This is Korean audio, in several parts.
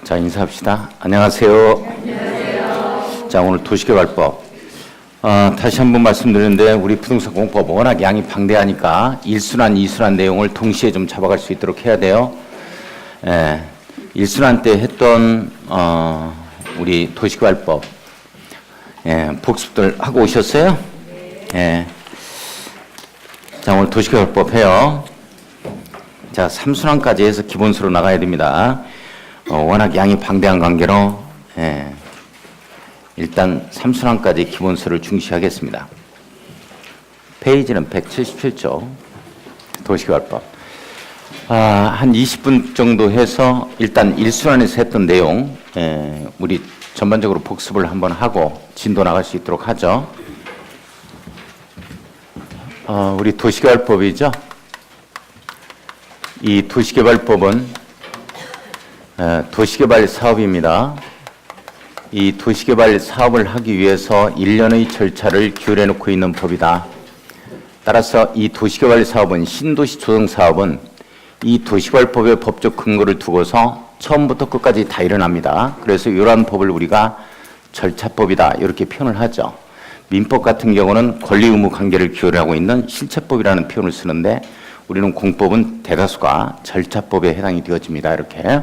자, 인사합시다. 안녕하세요. 안녕하세요. 자, 오늘 도시개발법. 다시 한번 말씀드리는데 우리 부동산 공법 워낙 양이 방대하니까 1순환, 2순환 내용을 동시에 좀 잡아갈 수 있도록 해야 돼요. 1순환 때 했던 우리 도시개발법 복습들 하고 오셨어요? 자, 오늘 도시개발법 해요. 자, 3순환까지 해서 기본수로 나가야 됩니다. 워낙 양이 방대한 관계로 일단 3순환까지 기본수를 중시하겠습니다. 페이지는 177조 도시개발법. 한 20분 정도 해서 일단 1순환에서 했던 내용 우리 전반적으로 복습을 한번 하고 진도 나갈 수 있도록 하죠. 우리 도시개발법이죠. 이 도시개발법은 도시개발 사업입니다. 이 도시개발 사업을 하기 위해서 일련의 절차를 기울여 놓고 있는 법이다. 따라서 이 도시개발 사업은 신도시 조성 사업은 이 도시개발법의 법적 근거를 두고서 처음부터 끝까지 다 일어납니다. 그래서 이러한 법을 우리가 절차법이다 이렇게 표현을 하죠. 민법 같은 경우는 권리 의무 관계를 기울여하고 있는 실체법이라는 표현을 쓰는데 우리는 공법은 대다수가 절차법에 해당이 되어집니다. 이렇게.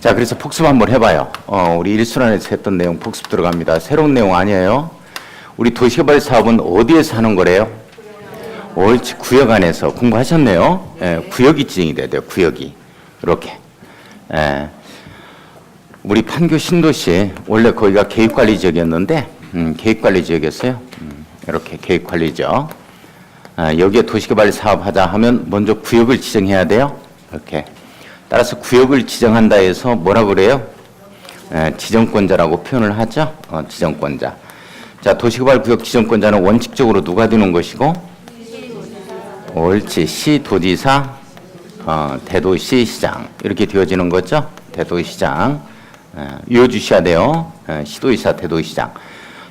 자, 그래서 복습 한번 해봐요. 우리 1순환에서 했던 내용 복습 들어갑니다. 새로운 내용 아니에요. 우리 도시개발 사업은 어디에서 하는 거래요? 옳지, 구역 안에서. 공부하셨네요. 구역이 지정이 돼야 돼요. 구역이. 이렇게. 우리 판교 신도시 원래 거기가 계획관리지역이었는데 계획관리지역이었어요. 이렇게 계획관리지역. 여기에 도시개발 사업 하자 하면 먼저 구역을 지정해야 돼요. 이렇게. 따라서 구역을 지정한다 해서 뭐라 그래요? 지정권자라고 표현을 하죠. 지정권자. 자, 도시개발 구역 지정권자는 원칙적으로 누가 되는 것이고? 옳지. 시도지사, 대도시시장 이렇게 되어지는 거죠. 대도시장. 이어주셔야 돼요. 시도지사, 대도시장.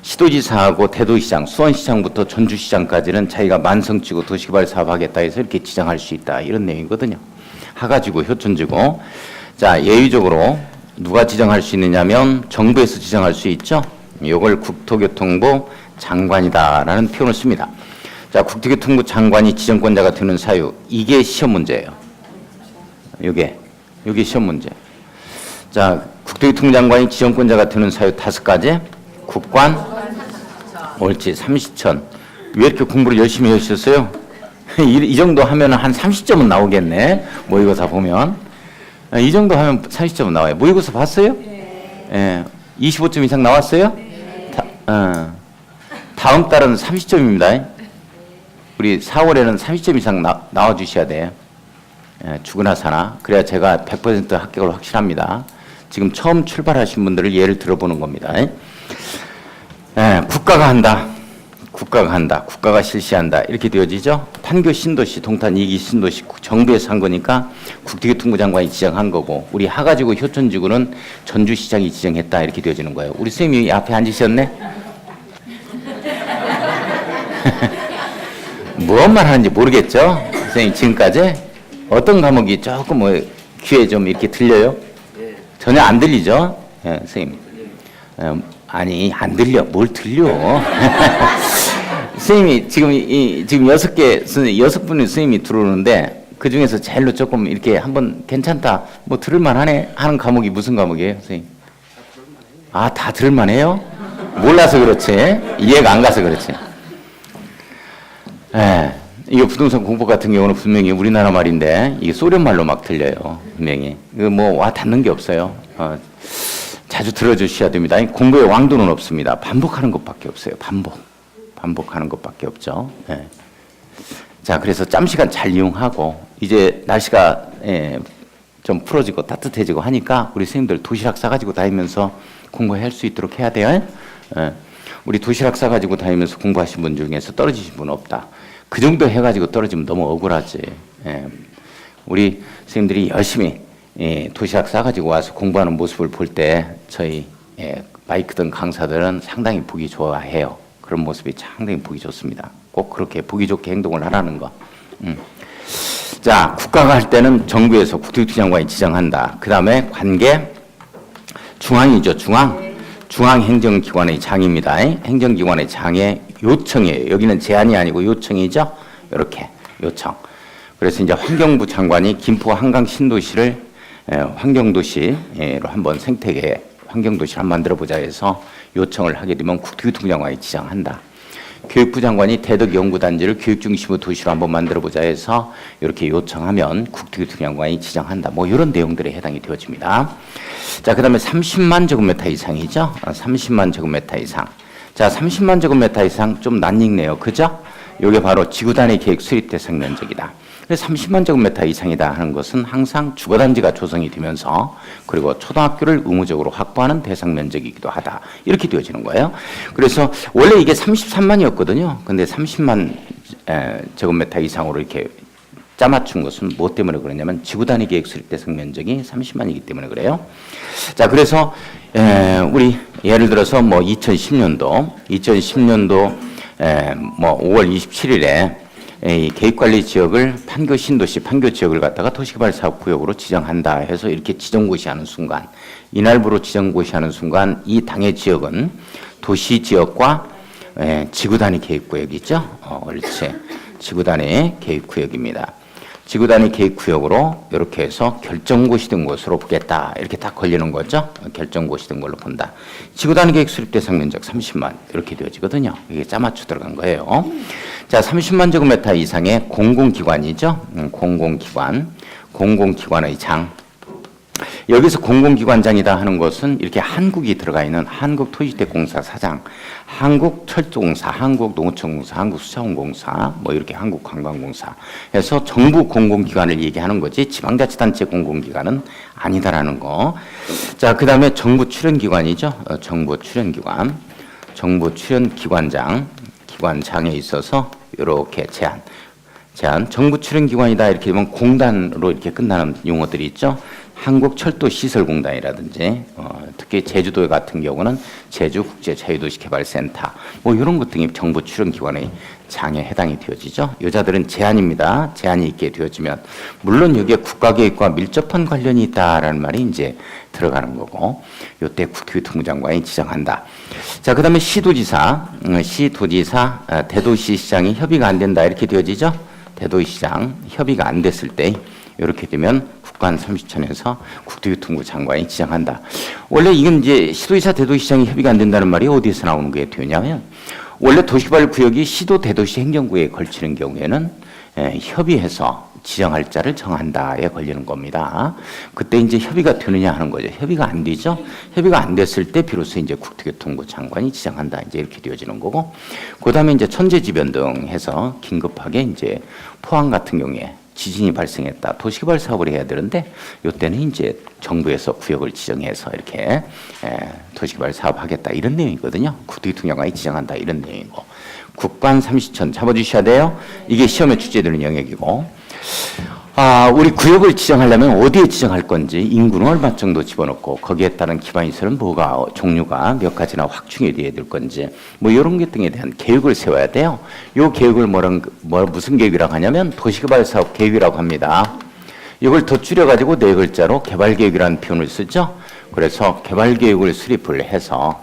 시도지사하고 대도시장, 수원시장부터 전주시장까지는 자기가 만성지구 도시개발 사업하겠다 해서 이렇게 지정할 수 있다. 이런 내용이거든요. 하가지구, 효천지구. 자, 예외적으로 누가 지정할 수 있느냐면 정부에서 지정할 수 있죠. 이걸 국토교통부 장관이다라는 표현을 씁니다. 자, 국토교통부 장관이 지정권자가 되는 사유. 이게 시험 문제예요. 이게 시험 문제. 자, 국토교통부 장관이 지정권자가 되는 사유 5가지. 국관, 옳지, 30천. 왜 이렇게 공부를 열심히 하셨어요? 이 정도 하면 한 30점은 나오겠네. 모의고사 보면. 이 정도 하면 30점은 나와요. 모의고사 봤어요? 네. 25점 이상 나왔어요? 네. 다음 달은 30점입니다. 우리 4월에는 30점 이상 나와 주셔야 돼요. 죽으나 사나. 그래야 제가 100% 합격을 확실합니다. 지금 처음 출발하신 분들을 예를 들어보는 겁니다. 국가가 한다. 국가가 한다. 국가가 실시한다. 이렇게 되어지죠. 판교 신도시, 동탄 2기 신도시 정부에서 한 거니까 국토교통부 장관이 지정한 거고 우리 하가지구 효천지구는 전주시장이 지정했다. 이렇게 되어지는 거예요. 우리 선생님이 앞에 앉으셨네? 무슨 말 하는지 모르겠죠? 선생님 지금까지 어떤 과목이 조금 귀에 좀 이렇게 들려요? 전혀 안 들리죠? 선생님. 아니, 안 들려. 뭘 들려? 선생님이 지금 6분의 선생님이 들어오는데 그 중에서 제일로 조금 이렇게 한번 괜찮다, 뭐 들을만하네 하는 과목이 무슨 과목이에요, 선생님? 다 들을만해요? 몰라서 그렇지. 이해가 안 가서 그렇지. 이거 부동산 공법 같은 경우는 분명히 우리나라 말인데 이게 소련 말로 막 들려요. 분명히. 이거 뭐 와 닿는 게 없어요. 자주 들어주셔야 됩니다. 공부의 왕도는 없습니다. 반복하는 것밖에 없어요. 반복하는 것밖에 없죠. 자, 그래서 짬 시간 잘 이용하고 이제 날씨가 좀 풀어지고 따뜻해지고 하니까 우리 선생님들 도시락 싸가지고 다니면서 공부할 수 있도록 해야 돼요. 우리 도시락 싸가지고 다니면서 공부하신 분 중에서 떨어지신 분 없다. 그 정도 해가지고 떨어지면 너무 억울하지. 우리 선생님들이 열심히 도시락 싸가지고 와서 공부하는 모습을 볼 때 저희 마이크 등 강사들은 상당히 보기 좋아해요. 그런 모습이 상당히 보기 좋습니다. 꼭 그렇게 보기 좋게 행동을 하라는 거. 자, 국가가 할 때는 정부에서 국토교통부 장관이 지정한다. 그 다음에 관계 중앙이죠, 중앙. 중앙행정기관의 장입니다. 행정기관의 장의 요청이에요. 여기는 제안이 아니고 요청이죠. 이렇게 요청. 그래서 이제 환경부 장관이 김포 한강 신도시를 환경도시로 한번 생태계 환경도시를 한번 만들어보자 해서 요청을 하게 되면 국토교통부 장관이 지정한다. 교육부 장관이 대덕연구단지를 교육중심의 도시로 한번 만들어보자 해서 이렇게 요청하면 국토교통부 장관이 지정한다. 뭐 이런 내용들에 해당이 되어집니다. 자, 그 다음에 30만 제곱미터 이상이죠. 30만 제곱미터 이상. 자, 30만 제곱미터 이상 좀 낯익네요. 그죠? 이게 바로 지구단위 계획 수립 대상 면적이다. 30만 제곱미터 이상이다 하는 것은 항상 주거단지가 조성이 되면서 그리고 초등학교를 의무적으로 확보하는 대상 면적이기도 하다. 이렇게 되어지는 거예요. 그래서 원래 이게 33만이었거든요. 근데 30만 제곱미터 이상으로 이렇게 짜맞춘 것은 무엇 때문에 그러냐면 지구단위 계획 수립 대상 면적이 30만이기 때문에 그래요. 자, 그래서 우리 예를 들어서 뭐 2010년도 뭐 5월 27일에 이 계획관리지역을 판교 신도시 판교 지역을 갖다가 도시개발사업구역으로 지정한다 해서 이렇게 지정고시하는 순간, 이날부로 지정고시하는 순간 이 당의 지역은 도시지역과 지구단위 계획구역이죠. 옳지. 지구단위 계획구역입니다. 지구단위 계획구역으로 이렇게 해서 결정고시 된 곳으로 보겠다. 이렇게 딱 걸리는 거죠. 결정고시 된 걸로 본다. 지구단위 계획 수립 대상 면적 30만 이렇게 되어지거든요. 이게 짜맞춰 들어간 거예요. 자, 30만 제곱미터 이상의 공공기관이죠. 공공기관의 장. 여기서 공공기관장이다 하는 것은 이렇게 한국이 들어가 있는 한국토지주택공사 사장, 한국철도공사, 한국농어촌공사, 한국수자원공사, 뭐 이렇게 한국관광공사 해서 정부 공공기관을 얘기하는 거지 지방자치단체 공공기관은 아니다라는 거. 자, 그 다음에 정부 출연기관이죠. 정부 출연기관장, 기관장에 있어서 이렇게 제한, 정부 출연기관이다 이렇게 되면 공단으로 이렇게 끝나는 용어들이 있죠. 한국철도시설공단이라든지 특히 제주도 같은 경우는 제주국제자유도시개발센터 뭐 이런 것 등이 정부 출연기관의 장에 해당이 되어지죠. 여자들은 제한입니다. 제한이 있게 되어지면 물론 여기에 국가계획과 밀접한 관련이 있다라는 말이 이제 들어가는 거고 이때 국토교통부 장관이 지정한다. 자, 그 다음에 시도지사, 대도시시장이 협의가 안 된다 이렇게 되어지죠. 대도시장 협의가 안 됐을 때 이렇게 되면 국관 30촌에서 국토교통부 장관이 지정한다. 원래 이건 이제 시도지사 대도시장이 협의가 안 된다는 말이 어디에서 나오는 게 되냐면 원래 도시개발 구역이 시도 대도시 행정구에 걸치는 경우에는 협의해서 지정할 자를 정한다에 걸리는 겁니다. 그때 이제 협의가 되느냐 하는 거죠. 협의가 안 되죠. 협의가 안 됐을 때 비로소 이제 국토교통부 장관이 지정한다. 이제 이렇게 되어지는 거고. 그다음에 이제 천재지변 등 해서 긴급하게 이제 포항 같은 경우에 지진이 발생했다. 도시개발 사업을 해야 되는데 이때는 이제 정부에서 구역을 지정해서 이렇게 도시개발 사업하겠다 이런 내용이거든요. 국토교통부 장관이 지정한다 이런 내용이고 국관 30촌 잡아주셔야 돼요. 이게 시험에 출제되는 영역이고 우리 구역을 지정하려면 어디에 지정할 건지 인구는 얼마 정도 집어넣고 거기에 따른 기반시설은 뭐가 종류가 몇 가지나 확충이 돼야 될 건지 뭐 이런 것 등에 대한 계획을 세워야 돼요. 이 계획을 무슨 계획이라고 하냐면 도시개발사업 계획이라고 합니다. 이걸 더 줄여가지고 네 글자로 개발계획이라는 표현을 쓰죠. 그래서 개발계획을 수립을 해서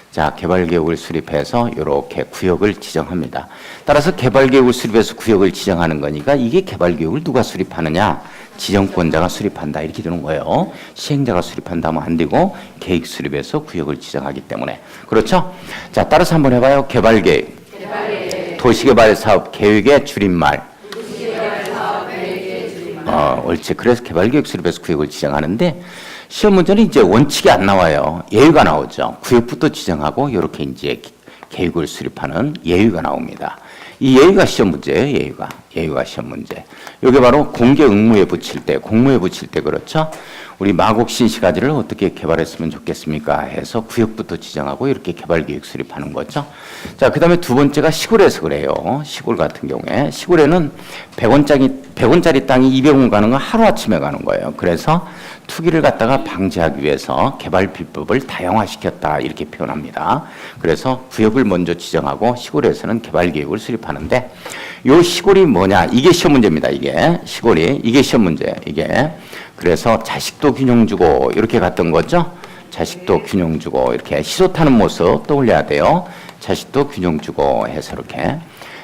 자, 개발계획을 수립해서 이렇게 구역을 지정합니다. 따라서 개발계획을 수립해서 구역을 지정하는 거니까 이게 개발계획을 누가 수립하느냐? 지정권자가 수립한다 이렇게 되는 거예요. 시행자가 수립한다면 안 되고 계획 수립해서 구역을 지정하기 때문에. 그렇죠? 자, 따라서 한번 해봐요. 개발계획. 도시개발사업 계획의 줄임말. 옳지. 그래서 개발계획 수립해서 구역을 지정하는데 시험 문제는 이제 원칙이 안 나와요. 예유가 나오죠. 구역부터 지정하고 이렇게 이제 계획을 수립하는 예유가 나옵니다. 이 예유가 시험 문제예요. 예유가 시험 문제. 이게 바로 공개 공무에 붙일 때 그렇죠. 우리 마곡 신시가지를 어떻게 개발했으면 좋겠습니까? 해서 구역부터 지정하고 이렇게 개발계획 수립하는 거죠. 자, 그 다음에 두 번째가 시골에서 그래요. 시골 같은 경우에. 시골에는 100원짜리 땅이 200원 가는 건 하루아침에 가는 거예요. 그래서 투기를 갖다가 방지하기 위해서 개발 비법을 다양화시켰다 이렇게 표현합니다. 그래서 구역을 먼저 지정하고 시골에서는 개발계획을 수립하는데 요 시골이 뭐냐? 이게 시험 문제입니다. 이게 시골이. 이게 시험 문제. 이게 그래서 자식도 균형 주고 이렇게 갔던 거죠. 자식도 균형 주고 이렇게 시소 타는 모습 떠올려야 돼요. 자식도 균형 주고 해서 이렇게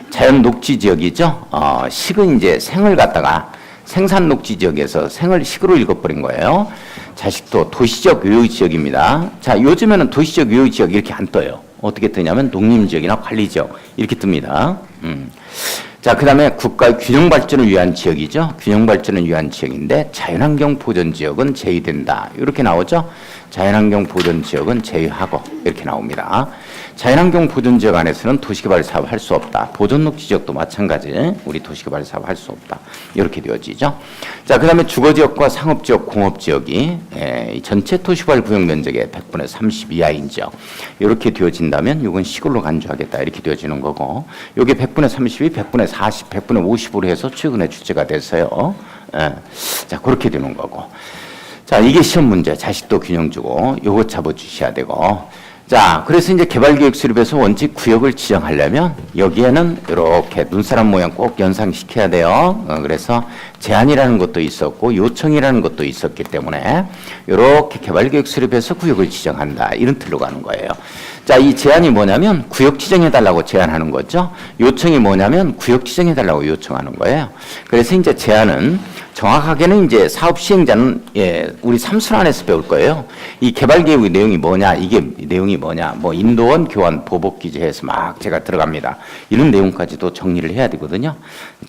자연 녹지 지역이죠. 식은 이제 생을 갖다가 생산 녹지 지역에서 생을 식으로 읽어버린 거예요. 자식도 도시적 요요 지역입니다. 자, 요즘에는 도시적 요요 지역 이렇게 안 떠요. 어떻게 뜨냐면 농림 지역이나 관리 지역 이렇게 뜹니다. 자, 그 다음에 국가의 균형 발전을 위한 지역이죠. 균형 발전을 위한 지역인데 자연환경 보전 지역은 제외된다. 이렇게 나오죠. 자연환경 보전 지역은 제외하고 이렇게 나옵니다. 자연환경 보전 지역 안에서는 도시개발 사업 할 수 없다. 보존녹지 지역도 마찬가지. 우리 도시개발 사업 할 수 없다. 이렇게 되어지죠. 자, 그 다음에 주거지역과 상업지역, 공업지역이 전체 도시개발 구역 면적의 100분의 30 이하인 지역. 이렇게 되어진다면 이건 시골로 간주하겠다. 이렇게 되어지는 거고 이게 100분의 30이 100분의 40, 100분의 50으로 해서 최근에 주제가 됐어요. 자, 그렇게 되는 거고. 자, 이게 시험 문제. 자식도 균형 주고 요거 잡아주셔야 되고. 자, 그래서 이제 개발계획 수립에서 원칙 구역을 지정하려면 여기에는 이렇게 눈사람 모양 꼭 연상시켜야 돼요. 그래서 제안이라는 것도 있었고 요청이라는 것도 있었기 때문에 이렇게 개발계획 수립에서 구역을 지정한다. 이런 틀로 가는 거예요. 자, 이 제안이 뭐냐면 구역 지정해달라고 제안하는 거죠. 요청이 뭐냐면 구역 지정해달라고 요청하는 거예요. 그래서 이제 제안은 정확하게는 이제 사업 시행자는 우리 삼순환에서 배울 거예요. 이 개발계획의 내용이 뭐냐, 이게 내용이 뭐냐, 뭐 인도원, 교환, 보복 기재해서 막 제가 들어갑니다. 이런 내용까지도 정리를 해야 되거든요.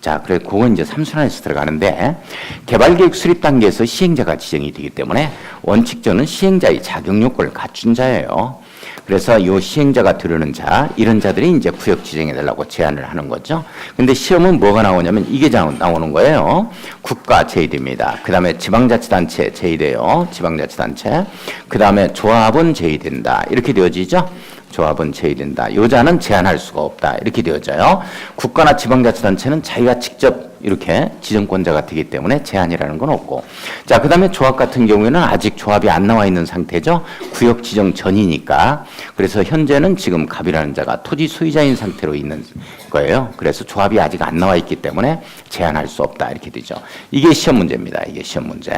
자, 그래 그건 이제 삼순환에서 들어가는데 개발계획 수립 단계에서 시행자가 지정이 되기 때문에 원칙적으로는 시행자의 자격 요건을 갖춘 자예요. 그래서 이 시행자가 들으는 자, 이런 자들이 이제 구역 지정해달라고 제안을 하는 거죠. 근데 시험은 뭐가 나오냐면 이게 나오는 거예요. 국가 제외됩니다. 그 다음에 지방자치단체 제외돼요. 지방자치단체. 그 다음에 조합은 제외된다. 이렇게 되어지죠. 조합은 제외된다. 요자는 제한할 수가 없다. 이렇게 되어져요. 국가나 지방자치단체는 자기가 직접 이렇게 지정권자가 되기 때문에 제한이라는 건 없고. 자, 그 다음에 조합 같은 경우에는 아직 조합이 안 나와 있는 상태죠. 구역 지정 전이니까. 그래서 현재는 지금 갑이라는 자가 토지 소유자인 상태로 있는 거예요. 그래서 조합이 아직 안 나와 있기 때문에 제한할 수 없다. 이렇게 되죠. 이게 시험 문제입니다. 이게 시험 문제.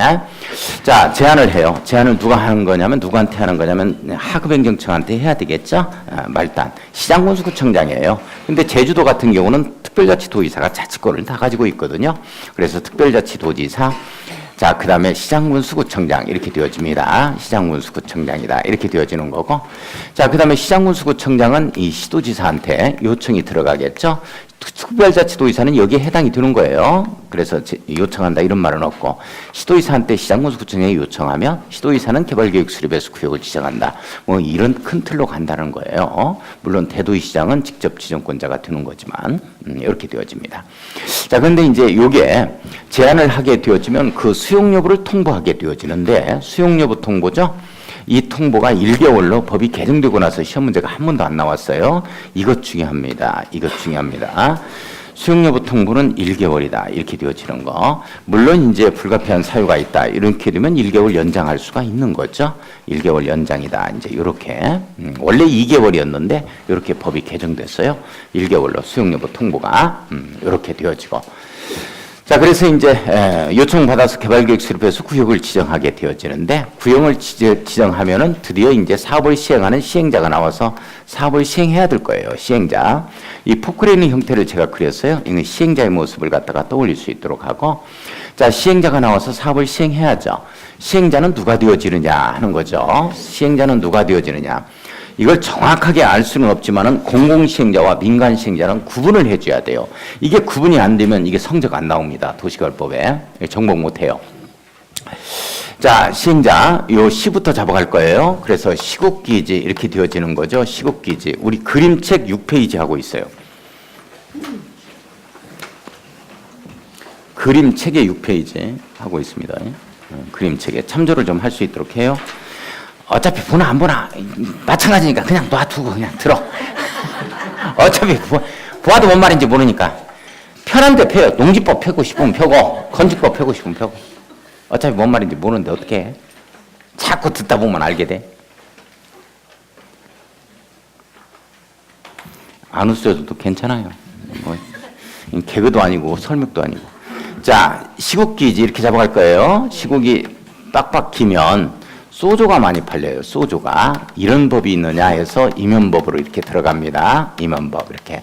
자, 제한을 해요. 제한을 누가 하는 거냐면 누구한테 하는 거냐면 하급행정청한테 해야 되겠죠. 말단. 시장군수구청장이에요. 근데 제주도 같은 경우는 특별자치도지사가 자치권을 다 가지고 있거든요. 그래서 특별자치도지사, 자, 그 다음에 시장군수구청장 이렇게 되어집니다. 시장군수구청장이다 이렇게 되어지는 거고. 자, 그 다음에 시장군수구청장은 이 시도지사한테 요청이 들어가겠죠. 특별자치도지사는 여기에 해당이 되는 거예요. 그래서 요청한다 이런 말은 없고 시도지사한테 시장군수구청장이 요청하면 시도지사는 개발계획 수립에서 구역을 지정한다. 뭐 이런 큰 틀로 간다는 거예요. 물론 대도시장은 직접 지정권자가 되는 거지만 이렇게 되어집니다. 자, 그런데 이제 요게 제안을 하게 되어지면 그 수용 여부를 통보하게 되어지는데 수용 여부 통보죠. 이 통보가 1개월로 법이 개정되고 나서 시험 문제가 한 번도 안 나왔어요. 이것 중요합니다. 이것 중요합니다. 수용 여부 통보는 1개월이다. 이렇게 되어지는 거. 물론 이제 불가피한 사유가 있다. 이렇게 되면 1개월 연장할 수가 있는 거죠. 1개월 연장이다. 이제 이렇게. 원래 2개월이었는데 이렇게 법이 개정됐어요. 1개월로 수용 여부 통보가 이렇게 되어지고. 자, 그래서 이제 요청받아서 개발계획 수립해서 구역을 지정하게 되어지는데 구역을 지정하면은 드디어 이제 사업을 시행하는 시행자가 나와서 사업을 시행해야 될 거예요. 시행자. 이 포크레인 형태를 제가 그렸어요. 이건 시행자의 모습을 갖다가 떠올릴 수 있도록 하고. 자, 시행자가 나와서 사업을 시행해야죠. 시행자는 누가 되어지느냐 하는 거죠. 시행자는 누가 되어지느냐. 이걸 정확하게 알 수는 없지만은 공공시행자와 민간시행자는 구분을 해줘야 돼요. 이게 구분이 안 되면 이게 성적 안 나옵니다. 도시개발법에. 정복 못 해요. 자, 시행자, 요 시부터 잡아갈 거예요. 그래서 시국기지 이렇게 되어지는 거죠. 시국기지. 우리 그림책 6페이지 하고 있어요. 그림책에 6페이지 하고 있습니다. 그림책에 참조를 좀 할 수 있도록 해요. 어차피 보나 안 보나 마찬가지니까 그냥 놔두고 그냥 들어. 어차피 보아도 뭔 말인지 모르니까 편한데 펴요. 농지법 펴고 싶으면 펴고 건축법 펴고 싶으면 펴고. 어차피 뭔 말인지 모르는데 어떻게 해. 자꾸 듣다 보면 알게 돼. 안 웃어도 괜찮아요. 뭐 개그도 아니고 설명도 아니고. 자, 시국기지 이렇게 잡아갈 거예요. 시국이 빡빡 기면 소조가 많이 팔려요. 소조가. 이런 법이 있느냐 해서 임연법으로 이렇게 들어갑니다. 임연법 이렇게.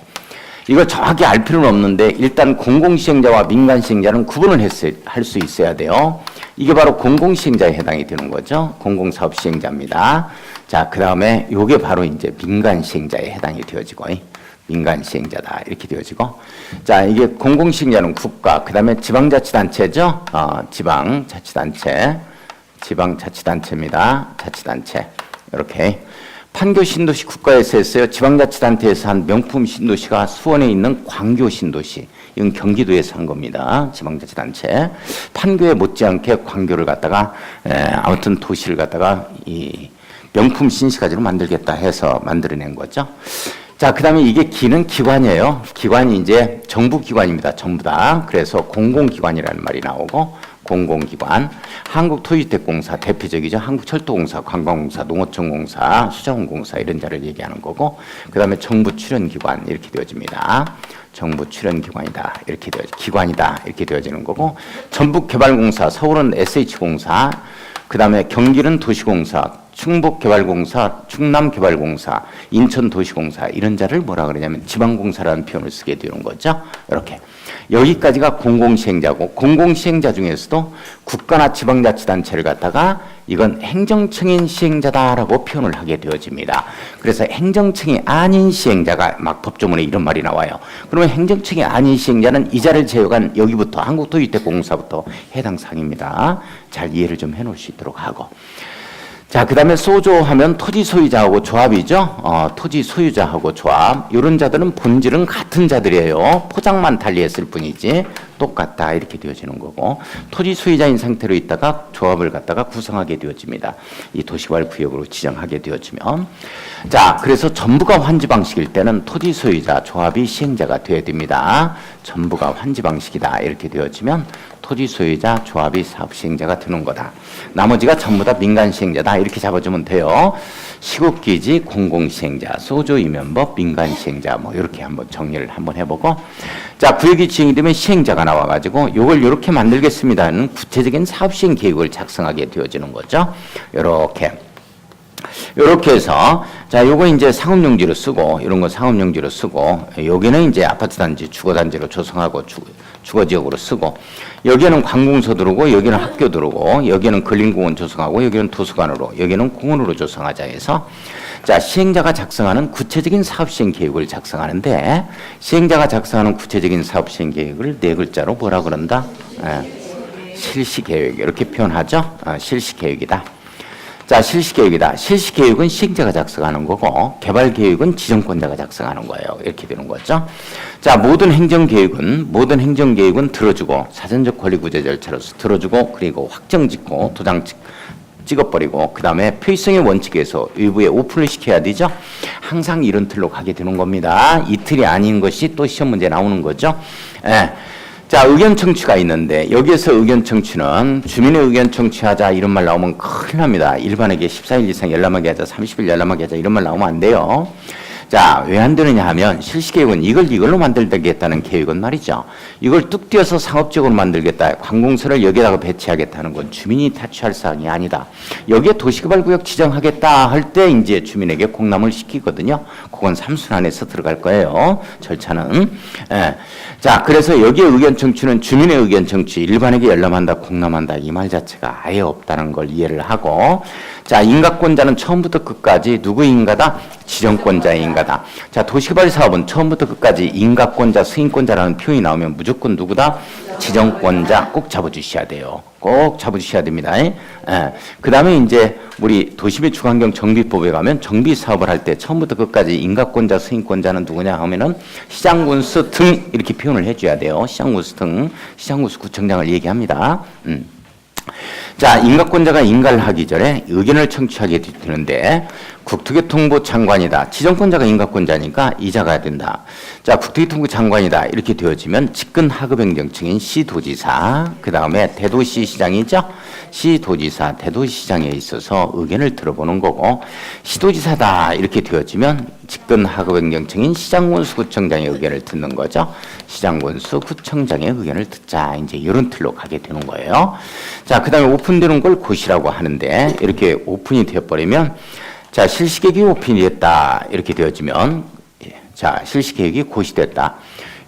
이거 정확히 알 필요는 없는데 일단 공공시행자와 민간시행자는 구분을 할 수 있어야 돼요. 이게 바로 공공시행자에 해당이 되는 거죠. 공공사업시행자입니다. 자, 그 다음에 요게 바로 이제 민간시행자에 해당이 되어지고, 민간시행자다 이렇게 되어지고, 자, 이게 공공시행자는 국가, 그 다음에 지방자치단체죠. 지방자치단체, 지방자치단체입니다. 자치단체 이렇게. 판교 신도시 국가에서 했어요. 지방자치단체에서 한 명품 신도시가 수원에 있는 광교 신도시. 이건 경기도에서 한 겁니다. 지방자치단체. 판교에 못지않게 광교를 갖다가 아무튼 도시를 갖다가 이 명품 신시가지로 만들겠다 해서 만들어낸 거죠. 자, 그 다음에 이게 기는 기관이에요. 기관이 이제 정부기관입니다. 전부 다. 그래서 공공기관이라는 말이 나오고, 공공기관, 한국토지주택공사 대표적이죠. 한국철도공사, 관광공사, 농어촌공사, 수자원공사 이런 자를 얘기하는 거고, 그 다음에 정부 출연기관 이렇게 되어집니다. 정부 출연기관이다 이렇게 기관이다 이렇게 되어지는 거고, 전북개발공사, 서울은 SH공사, 그 다음에 경기는 도시공사, 충북개발공사, 충남개발공사, 인천도시공사 이런 자를 뭐라 그러냐면 지방공사라는 표현을 쓰게 되는 거죠. 이렇게. 여기까지가 공공시행자고, 공공시행자 중에서도 국가나 지방자치단체를 갖다가 이건 행정청인 시행자다라고 표현을 하게 되어집니다. 그래서 행정청이 아닌 시행자가 막 법조문에 이런 말이 나와요. 그러면 행정청이 아닌 시행자는 이 자를 제외한 여기부터 한국토지주택공사부터 해당 사항입니다. 잘 이해를 좀 해놓을 수 있도록 하고. 자, 그 다음에 소조하면 토지 소유자하고 조합이죠. 토지 소유자하고 조합. 이런 자들은 본질은 같은 자들이에요. 포장만 달리했을 뿐이지 똑같다 이렇게 되어지는 거고, 토지 소유자인 상태로 있다가 조합을 갖다가 구성하게 되어집니다. 이 도시개발 구역으로 지정하게 되어지면. 자, 그래서 전부가 환지 방식일 때는 토지 소유자 조합이 시행자가 되어야 됩니다. 전부가 환지 방식이다 이렇게 되어지면 토지 소유자 조합이 사업 시행자가 되는 거다. 나머지가 전부 다 민간 시행자다 이렇게 잡아주면 돼요. 시국기지, 공공시행자, 소조 임연법, 민간 시행자 뭐 이렇게 한번 정리를 한번 해보고, 자, 구역이 지정이 되면 시행자가 나와가지고 이걸 이렇게 만들겠습니다는 구체적인 사업 시행 계획을 작성하게 되어지는 거죠. 이렇게 해서, 자, 요거 이제 상업용지로 쓰고, 이런 거 상업용지로 쓰고, 여기는 이제 아파트단지, 주거단지로 조성하고, 주거지역으로 쓰고, 여기는 관공서 들어오고, 여기는 학교 들어오고, 여기는 근린공원 조성하고, 여기는 도서관으로, 여기는 공원으로 조성하자 해서, 자, 시행자가 작성하는 구체적인 사업시행 계획을 작성하는데, 시행자가 작성하는 구체적인 사업시행 계획을 네 글자로 뭐라 그런다? 실시계획. 이렇게 표현하죠? 실시계획이다. 자, 실시계획이다. 실시계획은 시행자가 작성하는 거고, 개발계획은 지정권자가 작성하는 거예요. 이렇게 되는 거죠. 자, 모든 행정계획은 들어주고, 사전적 권리구제 절차로서 들어주고, 그리고 확정 짓고, 도장 찍어버리고, 그 다음에 표의성의 원칙에서 일부에 오픈을 시켜야 되죠. 항상 이런 틀로 가게 되는 겁니다. 이 틀이 아닌 것이 또 시험 문제 나오는 거죠. 예. 자, 의견 청취가 있는데 여기에서 의견 청취는 주민의 의견 청취하자 이런 말 나오면 큰일 납니다. 일반에게 14일 이상 열람하게 하자, 30일 열람하게 하자 이런 말 나오면 안 돼요. 자, 왜 안 되느냐 하면 실시계획은 이걸로 만들겠다는 계획은 말이죠. 이걸 뚝 띄어서 상업적으로 만들겠다, 관공서를 여기다가 배치하겠다는 건 주민이 타취할 사항이 아니다. 여기에 도시개발구역 지정하겠다 할 때 이제 주민에게 공람을 시키거든요. 그건 3순 안에서 들어갈 거예요. 절차는. 예. 자, 그래서 여기에 의견 청취는 주민의 의견 청취, 일반에게 열람한다, 공람한다 이 말 자체가 아예 없다는 걸 이해를 하고, 자, 인가권자는 처음부터 끝까지 누구의 인가다? 지정권자의 인가다. 자, 도시개발 사업은 처음부터 끝까지 인가권자, 승인권자라는 표현이 나오면 무조건 누구다? 지정권자 꼭 잡아주셔야 돼요. 꼭 잡아주셔야 됩니다. 예. 그 다음에 이제 우리 도시및 주거환경 정비법에 가면 정비 사업을 할 때 처음부터 끝까지 인가권자, 승인권자는 누구냐 하면은 시장군수 등 이렇게 표현을 해줘야 돼요. 시장군수 등, 시장군수 구청장을 얘기합니다. 자, 인가권자가 인가를 하기 전에 의견을 청취하게 되는데 국토교통부 장관이다. 지정권자가 인가권자니까 이자가 된다. 자, 국토교통부 장관이다. 이렇게 되어지면 직근 하급행정청인 시도지사, 그 다음에 대도시시장이죠. 시도지사, 대도시시장에 있어서 의견을 들어보는 거고, 시도지사다. 이렇게 되어지면 직근 하급행정청인 시장군수구청장의 의견을 듣는 거죠. 시장군수구청장의 의견을 듣자. 이제 이런 틀로 가게 되는 거예요. 자, 그 다음에 오픈되는 걸 고시라고 하는데, 이렇게 오픈이 되어버리면 자, 실시계획이 오픈이 됐다. 이렇게 되어지면, 자, 실시계획이 고시됐다.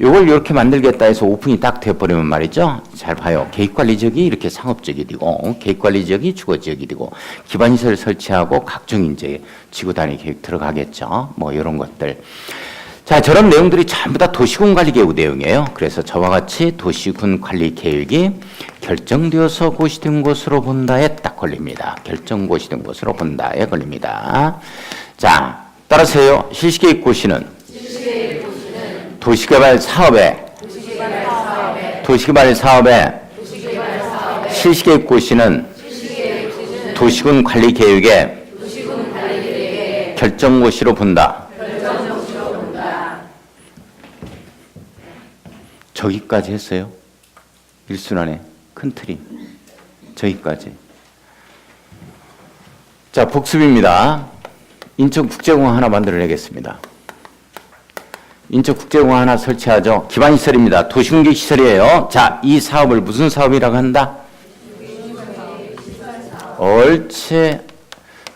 요걸 이렇게 만들겠다 해서 오픈이 딱 되어버리면 말이죠. 잘 봐요. 계획관리지역이 이렇게 상업지역이 되고, 계획관리지역이 주거지역이 되고, 기반시설 설치하고, 각종 이제 지구단위 계획 들어가겠죠. 뭐, 이런 것들. 자, 저런 내용들이 전부 다 도시군 관리 계획 내용이에요. 그래서 저와 같이 도시군 관리 계획이 결정되어서 고시된 것으로 본다에 딱 걸립니다. 결정 고시된 것으로 본다에 걸립니다. 자, 따라서요. 실시계획 고시는 도시개발 사업에 실시계획 고시는 도시군 관리 계획의 결정 고시로 본다. 저기까지 했어요. 일순환의 큰 틀이. 저기까지. 자, 복습입니다. 인천국제공항 하나 만들어내겠습니다. 인천국제공항 하나 설치하죠. 기반시설입니다. 도시공객시설이에요. 자, 이 사업을 무슨 사업이라고 한다? 옳지.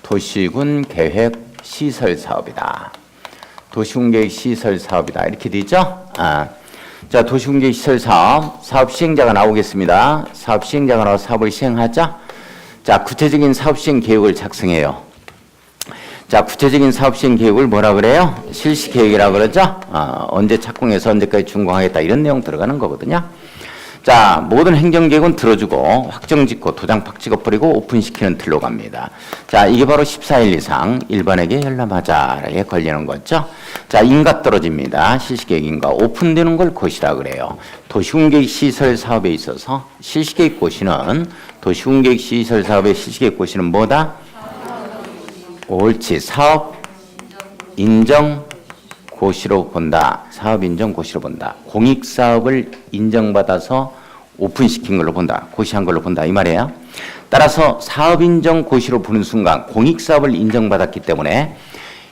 도시군 계획 시설 사업이다. 도시군 계획 시설 사업이다. 이렇게 되죠? 자, 도시군계 시설 사업 시행자가 나오겠습니다. 사업 시행자가 나와 사업을 시행하자. 자, 구체적인 사업 시행 계획을 작성해요. 자, 구체적인 사업 시행 계획을 뭐라 그래요? 실시 계획이라고 그러죠? 언제 착공해서 언제까지 준공하겠다 이런 내용 들어가는 거거든요. 자, 모든 행정계획은 들어주고 확정 짓고 도장 팍 찍어버리고 오픈시키는 틀로 갑니다. 자, 이게 바로 14일 이상 일반에게 열람하자에 걸리는 거죠. 자, 인가 떨어집니다. 실시계획 인가. 오픈되는 걸 고시라 그래요. 도시군계획 시설 사업에 있어서 실시계획 고시는 도시군계획 시설 사업의 실시계획 고시는 뭐다? 옳지. 사업 인정 고시로 본다. 사업 인정 고시로 본다. 공익사업을 인정받아서 오픈시킨 걸로 본다. 고시한 걸로 본다. 이 말이에요. 따라서 사업 인정 고시로 보는 순간 공익사업을 인정받았기 때문에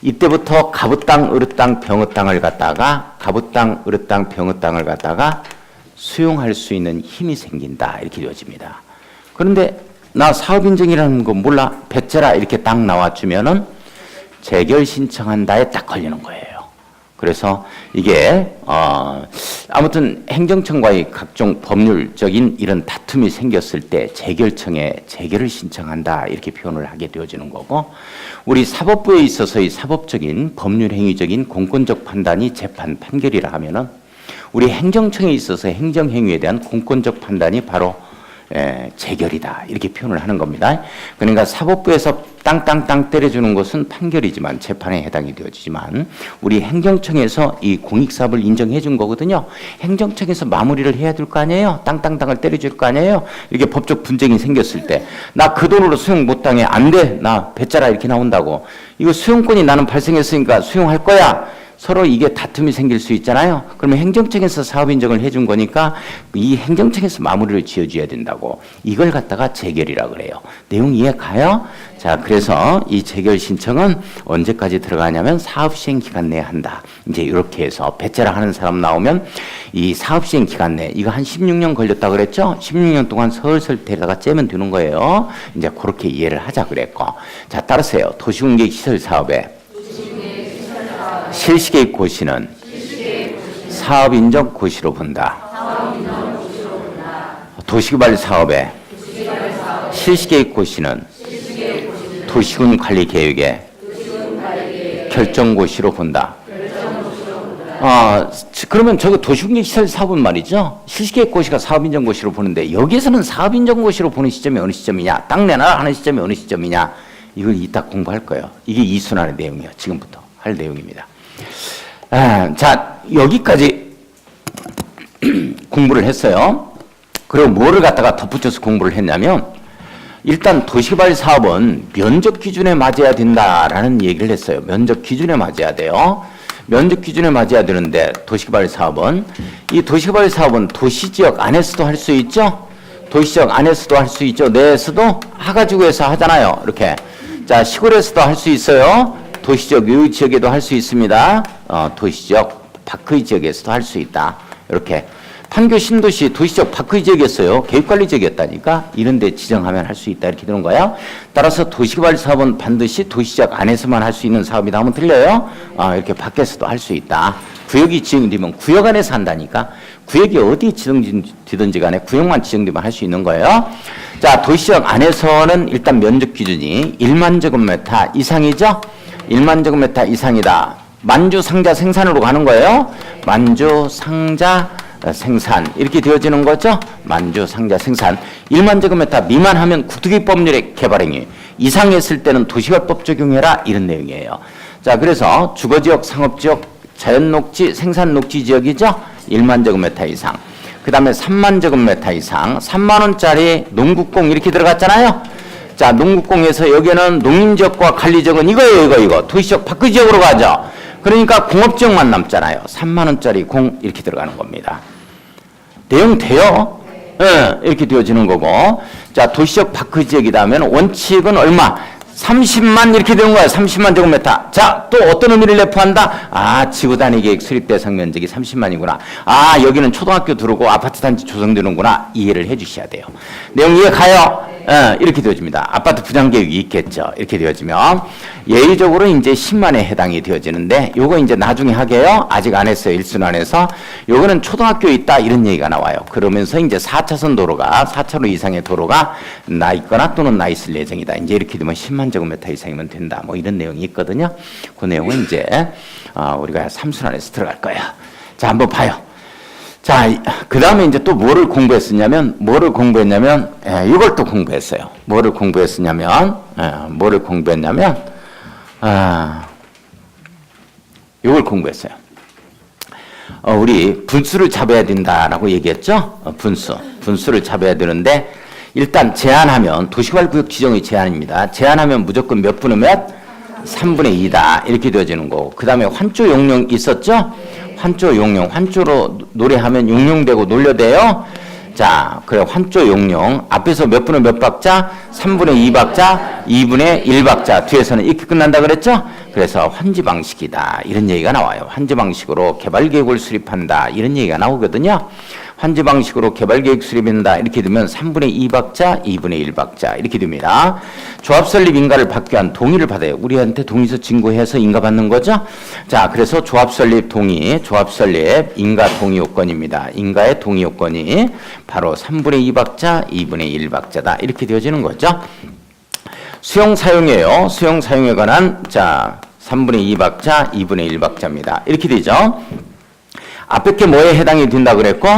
이때부터 가부땅, 으르땅, 병어땅을 갖다가 가부땅, 으르땅, 병어땅을 갖다가 수용할 수 있는 힘이 생긴다. 이렇게 되어집니다. 그런데 나 사업 인정이라는 거 몰라. 배째라 이렇게 딱 나와주면은 재결 신청한다에 딱 걸리는 거예요. 그래서 이게 아무튼 행정청과의 각종 법률적인 이런 다툼이 생겼을 때 재결청에 재결을 신청한다 이렇게 표현을 하게 되어지는 거고, 우리 사법부에 있어서의 사법적인 법률행위적인 공권적 판단이 재판 판결이라 하면은 우리 행정청에 있어서 행정행위에 대한 공권적 판단이 바로 재결이다 이렇게 표현을 하는 겁니다. 그러니까 사법부에서 땅땅땅 때려주는 것은 판결이지만 재판에 해당이 되어지지만 우리 행정청에서 이 공익사업을 인정해 준 거거든요. 행정청에서 마무리를 해야 될 거 아니에요. 땅땅땅을 때려줄 거 아니에요. 이렇게 법적 분쟁이 생겼을 때 나 그 돈으로 수용 못 당해. 안 돼. 나 배짜라 이렇게 나온다고. 이거 수용권이 나는 발생했으니까 수용할 거야. 서로 이게 다툼이 생길 수 있잖아요. 그러면 행정청에서 사업 인정을 해준 거니까 이 행정청에서 마무리를 지어줘야 된다고. 이걸 갖다가 재결이라고 그래요. 내용 이해 가요? 자, 그래서 이 재결 신청은 언제까지 들어가냐면 사업 시행 기간 내에 한다. 이제 이렇게 해서 배째라 하는 사람 나오면 이 사업 시행 기간 내 이거 한 16년 걸렸다 그랬죠? 16년 동안 설설 데려다가 째면 되는 거예요. 이제 그렇게 이해를 하자 그랬고. 자, 따르세요. 도시공객 시설 사업에 실시계획 고시는 사업 인정 고시로 본다. 도시개발 사업에 실시계획 고시는 도시군 관리 계획의 결정 고시로 본다. 그러면 저거 도시군계 시설 사업은 말이죠. 실시계획 고시가 사업 인정 고시로 보는데 여기에서는 사업 인정 고시로 보는 시점이 어느 시점이냐, 땅 내놔라 하는 시점이 어느 시점이냐, 이걸 이따 공부할 거예요. 이게 이순환의 내용이에요. 지금부터 할 내용입니다. 자, 여기까지 공부를 했어요. 그리고 뭐를 갖다가 덧붙여서 공부를 했냐면 일단 도시개발 사업은 면적 기준에 맞아야 된다라는 얘기를 했어요. 면적 기준에 맞아야 돼요. 면적 기준에 맞아야 되는데 도시개발 사업은 이 도시개발 사업은 도시지역 안에서도 할 수 있죠. 도시지역 안에서도 할 수 있죠. 내에서도 하가지구에서 하잖아요. 이렇게. 자, 시골에서도 할 수 있어요. 도시지역 요 지역에도 할 수 있습니다. 도시지역 밖의 지역에서도 할 수 있다. 이렇게. 판교 신도시 도시적 밖의 지역이었어요. 계획관리 지역이었다니까 이런 데 지정하면 할 수 있다 이렇게 되는 거예요. 따라서 도시개발 사업은 반드시 도시지역 안에서만 할 수 있는 사업이다 하면 틀려요. 이렇게 밖에서도 할 수 있다. 구역이 지정되면 구역 안에서 한다니까 구역이 어디 지정되든지 간에 구역만 지정되면 할 수 있는 거예요. 자, 도시지역 안에서는 일단 면적 기준이 1만 제곱미터 이상이죠. 1만 제곱미터 이상이다. 만주 상자 생산으로 가는 거예요. 만주 상자 생산 이렇게 되어지는 거죠. 만주 상자 생산 1만 제곱미터 미만하면 국토기법률의 개발행위 이상했을 때는 도시개발법 적용해라 이런 내용이에요. 자, 그래서 주거지역, 상업지역, 자연녹지, 생산녹지 지역이죠. 1만 제곱미터 이상. 그 다음에 3만 제곱미터 이상 3만 원짜리 농국공 이렇게 들어갔잖아요. 자, 농국공에서 여기는 농림지역과 관리지역은 이거예요. 이거 도시지역 밖의 지역으로 가죠. 그러니까 공업지역만 남잖아요. 3만 원짜리 공 이렇게 들어가는 겁니다. 내용 돼요? 네, 이렇게 되어지는 거고. 자, 도시적 밖의 지역이다 하면 원칙은 얼마? 30만 이렇게 되는 거야. 30만 제곱미터. 자, 또 어떤 의미를 내포한다? 지구단위계획 수립 대상 면적이 30만이구나. 여기는 초등학교 들어오고 아파트 단지 조성되는구나. 이해를 해 주셔야 돼요. 내용 이해 가요? 이렇게 되어집니다. 아파트 부장계획이 있겠죠. 이렇게 되어지면 예외적으로 이제 10만에 해당이 되어지는데 요거 이제 나중에 하게요. 아직 안 했어요. 일순환에서. 요거는 초등학교에 있다 이런 얘기가 나와요. 그러면서 이제 4차선 도로가 4차로 이상의 도로가 나 있거나 또는 나 있을 예정이다. 이제 이렇게 되면 10만 제곱미터 이상이면 된다. 뭐 이런 내용이 있거든요. 그 내용은 이제 우리가 3순환에서 들어갈 거예요. 자, 한번 봐요. 자, 그 다음에 이제 또 뭐를 공부했었냐면, 이걸 또 공부했어요. 뭐를 공부했었냐면, 이걸 공부했어요. 우리 분수를 잡아야 된다라고 얘기했죠? 분수를 잡아야 되는데, 일단 제한하면, 도시개발구역 지정의 제한입니다. 제한하면 무조건 몇 분의 몇? 3분의 2다. 이렇게 되어지는 거고. 그 다음에 환조 용령 있었죠? 환조 용령, 환조로 노래하면 용령되고 놀려대요. 자, 그래 환조 용령 앞에서 몇 분의 몇 박자? 3분의 2박자, 2분의 1박자 뒤에서는 이렇게 끝난다 그랬죠? 그래서 환지 방식이다 이런 얘기가 나와요. 환지 방식으로 개발 계획을 수립한다 이런 얘기가 나오거든요. 환지 방식으로 개발 계획 수립한다 이렇게 되면 3분의 2박자, 2분의 1박자 이렇게 됩니다. 조합 설립 인가를 받기 위한 동의를 받아요. 우리한테 동의서 진구해서 인가 받는 거죠. 자, 그래서 조합 설립 동의, 조합 설립 인가 동의 요건입니다. 인가의 동의 요건이 바로 3분의 2박자, 2분의 1박자다 이렇게 되어지는 거죠. 수용 사용이에요. 수용 사용에 관한 자 3분의 2박자, 2분의 1박자입니다. 이렇게 되죠. 앞에 게 뭐에 해당이 된다 그랬고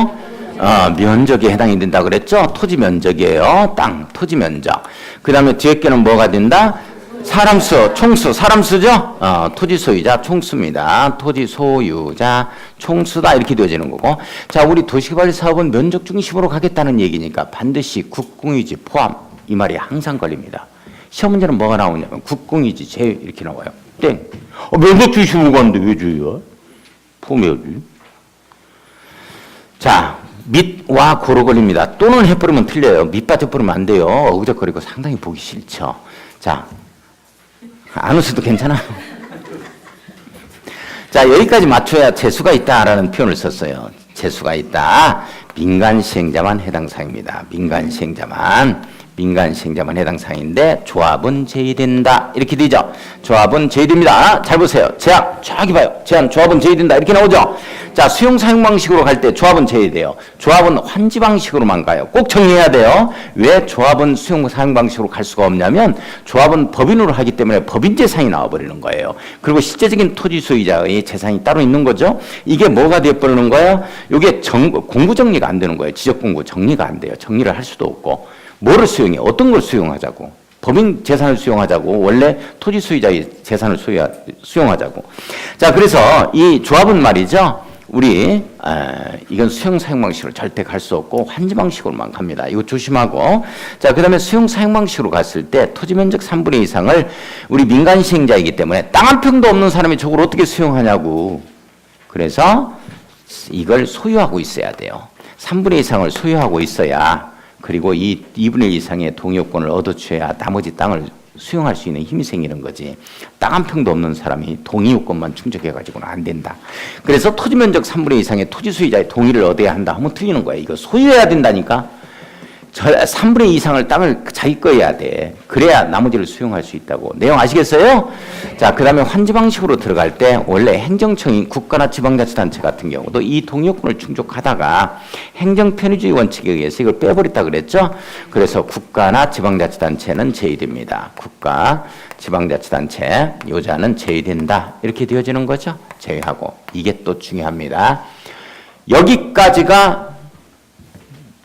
면적에 해당이 된다 그랬죠. 토지 면적이에요. 땅, 토지 면적. 그 다음에 뒤에 게는 뭐가 된다? 사람수, 총수, 사람수죠? 토지 소유자, 총수입니다. 토지 소유자, 총수다. 이렇게 되어지는 거고. 자, 우리 도시개발 사업은 면적 중심으로 가겠다는 얘기니까 반드시 국공유지 포함. 이 말이 항상 걸립니다. 시험 문제는 뭐가 나오냐면 국공유지 제외 이렇게 나와요. 땡. 면적 중심으로 가는데 왜 제외야? 포함해야지. 자, 밑와 고로 걸립니다. 또는 해버리면 틀려요. 밑밭 해버리면 안 돼요. 어그적거리고 상당히 보기 싫죠. 자, 안 웃어도 괜찮아요. 자, 여기까지 맞춰야 재수가 있다라는 표현을 썼어요. 재수가 있다. 민간 시행자만 해당 사항입니다. 민간 시행자만 해당 사항인데 조합은 제외된다. 이렇게 되죠. 조합은 제외됩니다. 잘 보세요. 제한, 저기 봐요. 제한, 조합은 제외된다. 이렇게 나오죠. 자, 수용 사용 방식으로 갈 때 조합은 제외돼요. 조합은 환지 방식으로만 가요. 꼭 정리해야 돼요. 왜 조합은 수용 사용 방식으로 갈 수가 없냐면 조합은 법인으로 하기 때문에 법인 재산이 나와버리는 거예요. 그리고 실제적인 토지 소유자의 재산이 따로 있는 거죠. 이게 뭐가 되어버리는 거예요? 이게 공구 정리가 안 되는 거예요. 지적 공구 정리가 안 돼요. 정리를 할 수도 없고. 뭐를 수용해? 어떤 걸 수용하자고? 법인 재산을 수용하자고? 원래 토지 소유자의 재산을 수용하자고? 자, 그래서 이 조합은 말이죠. 우리 이건 수용 사용 방식으로 절대 갈 수 없고 환지 방식으로만 갑니다. 이거 조심하고. 자, 그다음에 수용 사용 방식으로 갔을 때 토지 면적 3분의 2 이상을 우리 민간 시행자이기 때문에 땅 한 평도 없는 사람이 저걸 어떻게 수용하냐고. 그래서 이걸 소유하고 있어야 돼요. 3분의 2 이상을 소유하고 있어야, 그리고 이 2분의 1 이상의 동의요건을 얻어줘야 나머지 땅을 수용할 수 있는 힘이 생기는 거지. 땅 한 평도 없는 사람이 동의요건만 충족해가지고는 안 된다. 그래서 토지 면적 3분의 2 이상의 토지 소유자의 동의를 얻어야 한다 하면 틀리는 거야. 이거 소유해야 된다니까. 3분의 2 이상을 땅을 자기 거 해야 돼. 그래야 나머지를 수용할 수 있다고. 내용 아시겠어요? 자, 그 다음에 환지 방식으로 들어갈 때 원래 행정청인 국가나 지방자치단체 같은 경우도 이 동의요건을 충족하다가 행정편의주의 원칙에 의해서 이걸 빼버렸다 그랬죠? 그래서 국가나 지방자치단체는 제외됩니다. 국가, 지방자치단체, 요자는 제외된다. 이렇게 되어지는 거죠? 제외하고. 이게 또 중요합니다. 여기까지가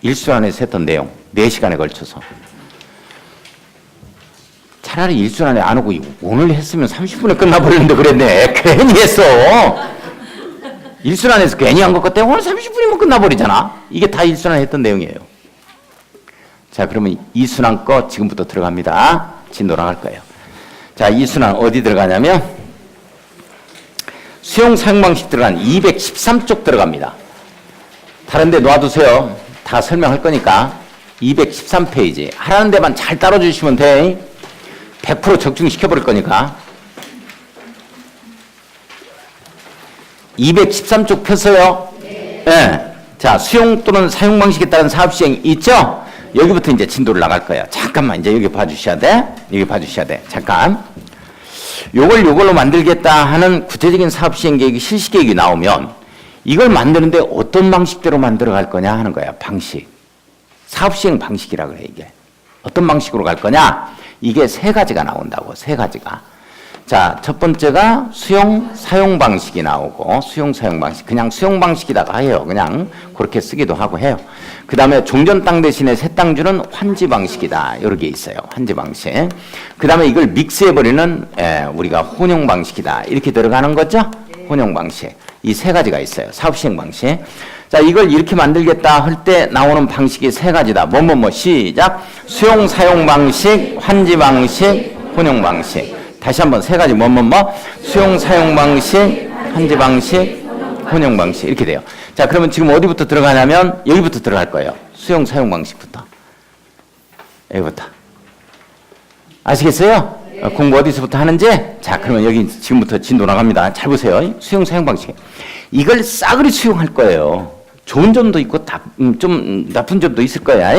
일순환에서 했던 내용, 4시간에 걸쳐서. 차라리 일순환에 안 오고 오늘 했으면 30분에 끝나버리는데 그랬네. 괜히 했어. 일순환에서 괜히 한 것 같아. 오늘 30분이면 끝나버리잖아. 이게 다 일순환에 했던 내용이에요. 자, 그러면 이순환 거 지금부터 들어갑니다. 진도 나갈 거예요. 자, 이순환 어디 들어가냐면 수용 사용 방식 들어간 213쪽 들어갑니다. 다른 데 놔두세요. 다 설명할 거니까 213페이지 하라는 데만 잘 따라주시면 돼. 100% 적중시켜버릴 거니까. 213쪽 폈어요? 네. 자, 수용 또는 사용 방식에 따른 사업시행 있죠? 여기부터 이제 진도를 나갈 거예요. 잠깐만, 이제 여기 봐주셔야 돼. 여기 봐주셔야 돼. 잠깐. 요걸로 만들겠다 하는 구체적인 사업시행 계획이 실시계획이 나오면 이걸 만드는데 어떤 방식대로 만들어 갈 거냐 하는 거야. 방식. 사업시행 방식이라 그래, 이게. 어떤 방식으로 갈 거냐? 이게 3가지가 나온다고, 3가지가. 자, 첫 번째가 수용, 사용 방식이 나오고, 수용, 사용 방식. 그냥 수용 방식이다가 해요. 그냥 그렇게 쓰기도 하고 해요. 그 다음에 종전 땅 대신에 새 땅 주는 환지 방식이다. 이렇게 있어요. 환지 방식. 그 다음에 이걸 믹스해버리는, 우리가 혼용 방식이다. 이렇게 들어가는 거죠? 혼용 방식. 이 3가지가 있어요. 사업시행 방식. 자, 이걸 이렇게 만들겠다 할 때 나오는 방식이 3가지다. 시작. 수용, 사용 방식, 환지 방식, 혼용 방식. 다시 한번 3가지. 수용, 사용 방식, 환지 방식, 혼용 방식. 이렇게 돼요. 자, 그러면 지금 어디부터 들어가냐면 여기부터 들어갈 거예요. 수용, 사용 방식부터. 여기부터. 아시겠어요? 공부 어디서부터 하는지? 자, 그러면 여기 지금부터 진도 나갑니다. 잘 보세요. 수용, 사용 방식. 이걸 싸그리 수용할 거예요. 좋은 점도 있고 좀 나쁜 점도 있을 거야.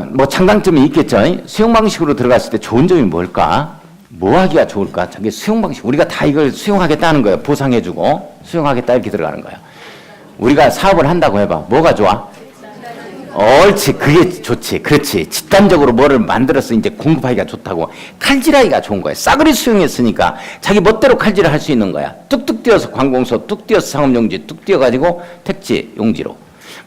뭐 장단점이 있겠죠. 수용 방식으로 들어갔을 때 좋은 점이 뭘까? 뭐 하기가 좋을까? 저게 수용 방식. 우리가 다 이걸 수용하겠다는 거예요. 보상해주고 수용하겠다 이렇게 들어가는 거예요. 우리가 사업을 한다고 해봐. 뭐가 좋아? 옳지. 그게 좋지. 그렇지. 집단적으로 뭐를 만들어서 이제 공급하기가 좋다고. 칼질하기가 좋은 거야. 싸그리 수용했으니까 자기 멋대로 칼질을 할 수 있는 거야. 뚝뚝 뛰어서 관공서, 뚝 뛰어서 상업용지, 뚝 뛰어가지고 택지, 용지로.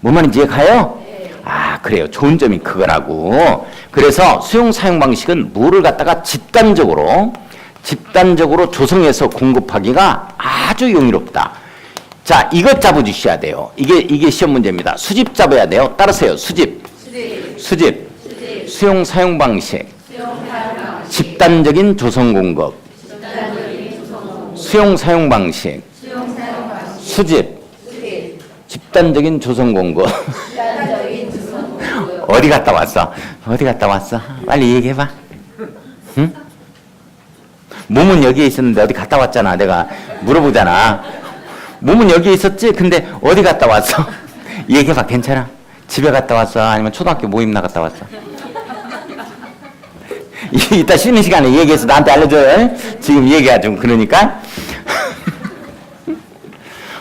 뭔 말인지 이해가요? 아, 그래요. 좋은 점이 그거라고. 그래서 수용 사용 방식은 물을 갖다가 집단적으로 조성해서 공급하기가 아주 용이롭다. 자, 이것 잡아주셔야 돼요. 이게 시험 문제입니다. 수집 잡아야 돼요. 따르세요. 수집. 수용 사용 방식. 집단적인 조성 공급. 수용 사용 방식. 수집. 집단적인 조성 공급. 어디 갔다 왔어? 빨리 얘기해봐. 응? 몸은 여기에 있었는데 어디 갔다 왔잖아. 내가 물어보잖아. 몸은 여기에 있었지? 근데 어디 갔다 왔어? 얘기해봐. 괜찮아? 집에 갔다 왔어? 아니면 초등학교 모임 나갔다 왔어? 이따 쉬는 시간에 얘기해서 나한테 알려줘요. 지금 얘기가 좀 그러니까.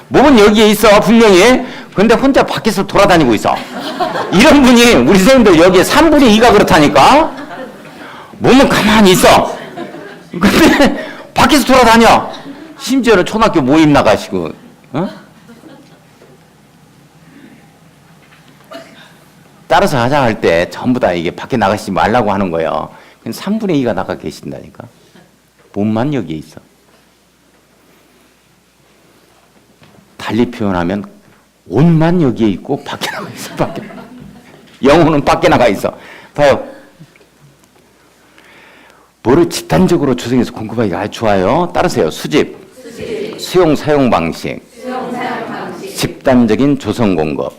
몸은 여기에 있어 분명히. 근데 혼자 밖에서 돌아다니고 있어. 이런 분이 우리 선생님들 여기에 3분의 2가 그렇다니까. 몸은 가만히 있어. 근데 밖에서 돌아다녀. 심지어는 초등학교 모임 나가시고. 어? 따라서 하자 할 때 전부 다 이게 밖에 나가시지 말라고 하는 거예요. 3분의 2가 나가 계신다니까. 몸만 여기에 있어. 달리 표현하면 온만 여기에 있고 밖에 나가 있어. 밖에. 영혼은 밖에 나가 있어. 봐요. 뭐를 집단적으로 조성해서 공급하기가 아주 좋아요. 따르세요. 수집. 수용 사용 방식. 집단적인 조성 공급.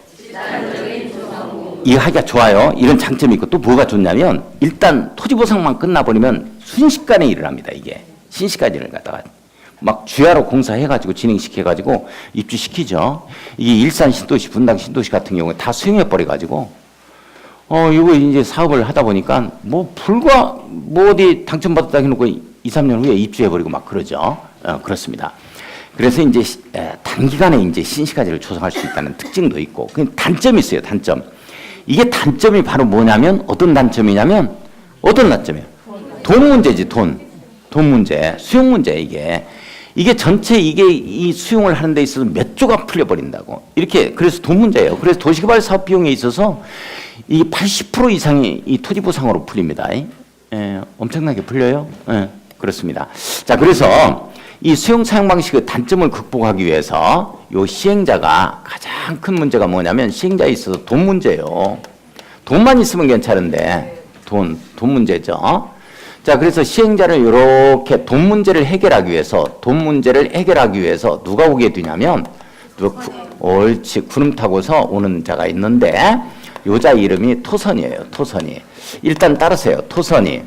이거 하기가 좋아요. 이런 장점이 있고 또 뭐가 좋냐면 일단 토지 보상만 끝나버리면 순식간에 일을 합니다. 이게 신시가지를 갖다가 막 주야로 공사해가지고 진행시켜가지고 입주시키죠. 이게 일산 신도시, 분당 신도시 같은 경우에 다 수용해버려가지고 이거 이제 사업을 하다 보니까 뭐 불과 뭐 어디 당첨받았다 해놓고 2, 3년 후에 입주해버리고 막 그러죠. 그렇습니다. 그래서 이제 단기간에 이제 신시가지를 조성할 수 있다는 특징도 있고 그 단점이 있어요. 단점. 이게 단점이 바로 뭐냐면 어떤 단점이냐면 어떤 단점이에요? 돈 문제지 돈 문제, 수용 문제 이게 전체 이 수용을 하는 데 있어서 몇 조가 풀려버린다고 이렇게 그래서 돈 문제예요. 그래서 도시개발 사업 비용에 있어서 이 80% 이상이 이 토지 보상으로 풀립니다. 엄청나게 풀려요. 그렇습니다. 자 그래서 이 수용 사용 방식의 단점을 극복하기 위해서 요 시행자가 가장 큰 문제가 뭐냐면 시행자에 있어서 돈 문제예요. 돈만 있으면 괜찮은데 돈 문제죠. 자 그래서 시행자를 이렇게 돈 문제를 해결하기 위해서 누가 오게 되냐면 옳지 구름 타고서 오는 자가 있는데 요자 이름이 토선이에요. 토선이. 일단 따르세요. 토선이.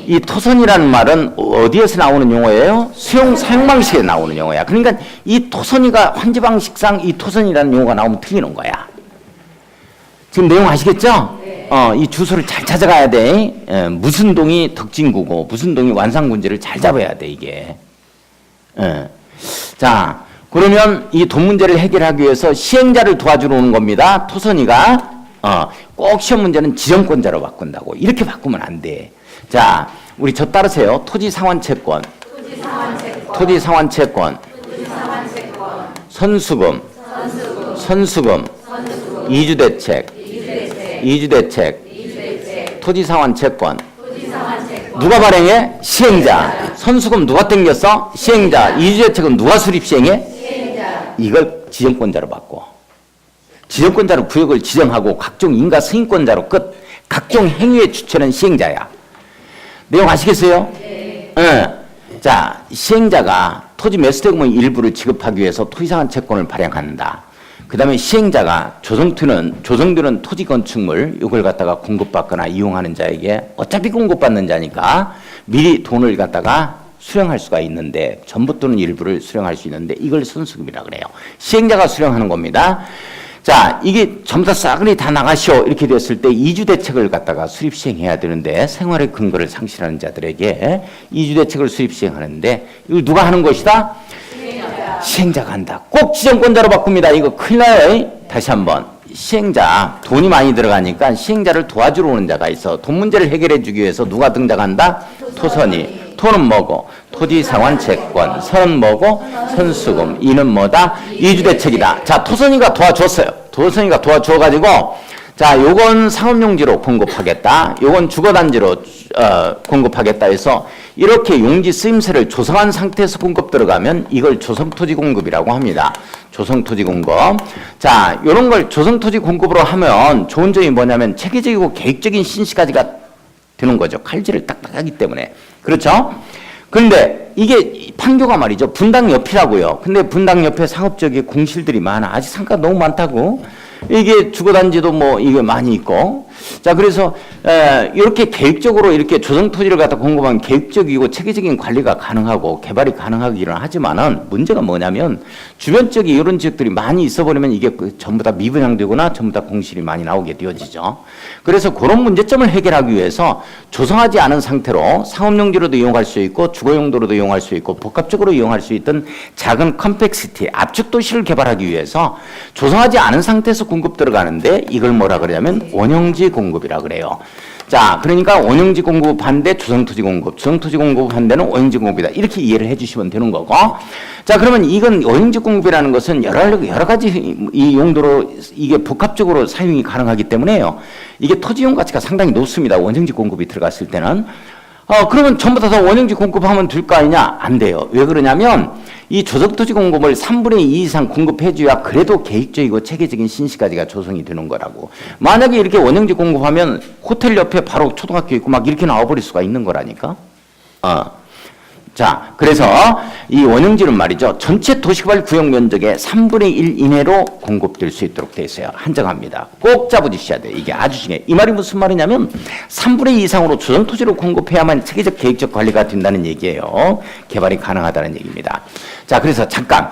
이 토선이라는 말은 어디에서 나오는 용어예요? 수용 사용 방식에 나오는 용어야. 그러니까 이 토선이가 환지 방식상 이 토선이라는 용어가 나오면 틀리는 거야. 지금 내용 아시겠죠? 네. 이 주소를 잘 찾아가야 돼. 무슨 동이 덕진구고 무슨 동이 완산군지를 잘 잡아야 돼 이게. 자 그러면 이 돈 문제를 해결하기 위해서 시행자를 도와주러 오는 겁니다. 토선이가 꼭 시험 문제는 지정권자로 바꾼다고. 이렇게 바꾸면 안 돼. 자, 우리 저 따르세요. 토지상환채권. 선수금. 이주대책. 토지상환채권. 누가 발행해? 시행자. 선수금 누가 땡겼어? 시행자. 이주대책은 누가 수립 시행해? 시행자. 이걸 지정권자로 바꿔. 지정권자로 구역을 지정하고 각종 인가 승인권자로 끝. 각종 행위의 주체는 시행자야. 내용 아시겠어요? 네. 자, 시행자가 토지 매수대금의 일부를 지급하기 위해서 토지상환 채권을 발행한다. 그 다음에 시행자가 조성되는 토지 건축물 이걸 갖다가 공급받거나 이용하는 자에게 어차피 공급받는 자니까 미리 돈을 갖다가 수령할 수가 있는데 전부 또는 일부를 수령할 수 있는데 이걸 선수금이라 그래요. 시행자가 수령하는 겁니다. 자, 이게 전부 다 싸그리 다 나가시오 이렇게 됐을 때 이주대책을 갖다가 수립 시행해야 되는데 생활의 근거를 상실하는 자들에게 이주대책을 수립 시행하는데 이걸 누가 하는 것이다? 시행자가 한다. 꼭 지정권자로 바꿉니다. 이거 큰일 나요. 다시 한번. 시행자 돈이 많이 들어가니까 시행자를 도와주러 오는 자가 있어. 돈 문제를 해결해 주기 위해서 누가 등장한다? 토선이. 토는 뭐고? 토지상환채권. 선은 뭐고? 선수금. 이는 뭐다? 이주대책이다. 자, 토선이가 도와줬어요. 토선이가 도와줘가지고 자, 요건 상업용지로 공급하겠다. 요건 주거단지로 공급하겠다 해서 이렇게 용지 쓰임새를 조성한 상태에서 공급 들어가면 이걸 조성토지 공급이라고 합니다. 조성토지 공급. 자, 요런 걸 조성토지 공급으로 하면 좋은 점이 뭐냐면 체계적이고 계획적인 신시가지가 되는 거죠. 칼질을 딱딱하기 때문에. 그렇죠? 그런데 이게 판교가 말이죠. 분당 옆이라고요. 근데 분당 옆에 상업지역에 공실들이 많아. 아직 상가가 너무 많다고. 이게 주거단지도 뭐 이게 많이 있고. 자, 그래서 이렇게 계획적으로 이렇게 조성토지를 갖다 공급하면 계획적이고 체계적인 관리가 가능하고 개발이 가능하기는 하지만은 문제가 뭐냐면 주변 지역에 이런 지역들이 많이 있어버리면 이게 전부 다 미분양되거나 전부 다 공실이 많이 나오게 되어지죠. 그래서 그런 문제점을 해결하기 위해서 조성하지 않은 상태로 상업용지로도 이용할 수 있고 주거용도로도 이용할 수 있고 복합적으로 이용할 수 있던 작은 컴팩시티 압축도시를 개발하기 위해서 조성하지 않은 상태에서 공급 들어가는데 이걸 뭐라 그러냐면 원형지 공급이라 그래요. 자, 그러니까 원형지 공급 반대 조성토지 공급, 조성토지 공급 반대는 원형지 공급이다. 이렇게 이해를 해주시면 되는 거고. 자, 그러면 이건 원형지 공급이라는 것은 여러 가지 이 용도로 이게 복합적으로 사용이 가능하기 때문에요. 이게 토지용 가치가 상당히 높습니다. 원형지 공급이 들어갔을 때는. 그러면 전부 다 원형지 공급하면 될 거 아니냐? 안 돼요. 왜 그러냐면 이 조적토지 공급을 3분의 2 이상 공급해줘야 그래도 계획적이고 체계적인 신시가지가 조성이 되는 거라고. 만약에 이렇게 원형지 공급하면 호텔 옆에 바로 초등학교 있고 막 이렇게 나와버릴 수가 있는 거라니까. 자, 그래서 이 원형지는 말이죠. 전체 도시개발 구역 면적의 3분의 1 이내로 공급될 수 있도록 되어 있어요. 한정합니다. 꼭 잡아주셔야 돼요. 이게 아주 중요해요. 이 말이 무슨 말이냐면 3분의 2 이상으로 조정토지를 공급해야만 체계적 계획적 관리가 된다는 얘기예요. 개발이 가능하다는 얘기입니다. 자, 그래서 잠깐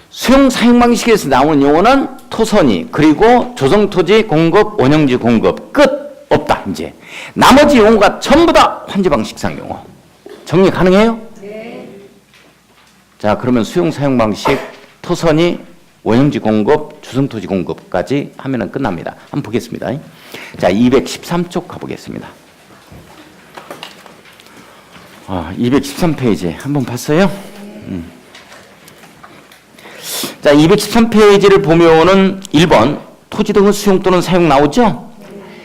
수용 사용 방식에서 나오는 용어는 토선이 그리고 조정토지 공급, 원형지 공급 끝 없다. 이제 나머지 용어가 전부 다 환지 방식상 용어. 정리 가능해요? 네. 자, 그러면 수용 사용 방식, 토선이, 원형지 공급, 주성토지 공급까지 하면은 끝납니다. 한번 보겠습니다. 자, 213쪽 가보겠습니다. 213페이지 한번 봤어요? 자, 213페이지를 보면은 1번 토지 등의 수용 또는 사용 나오죠?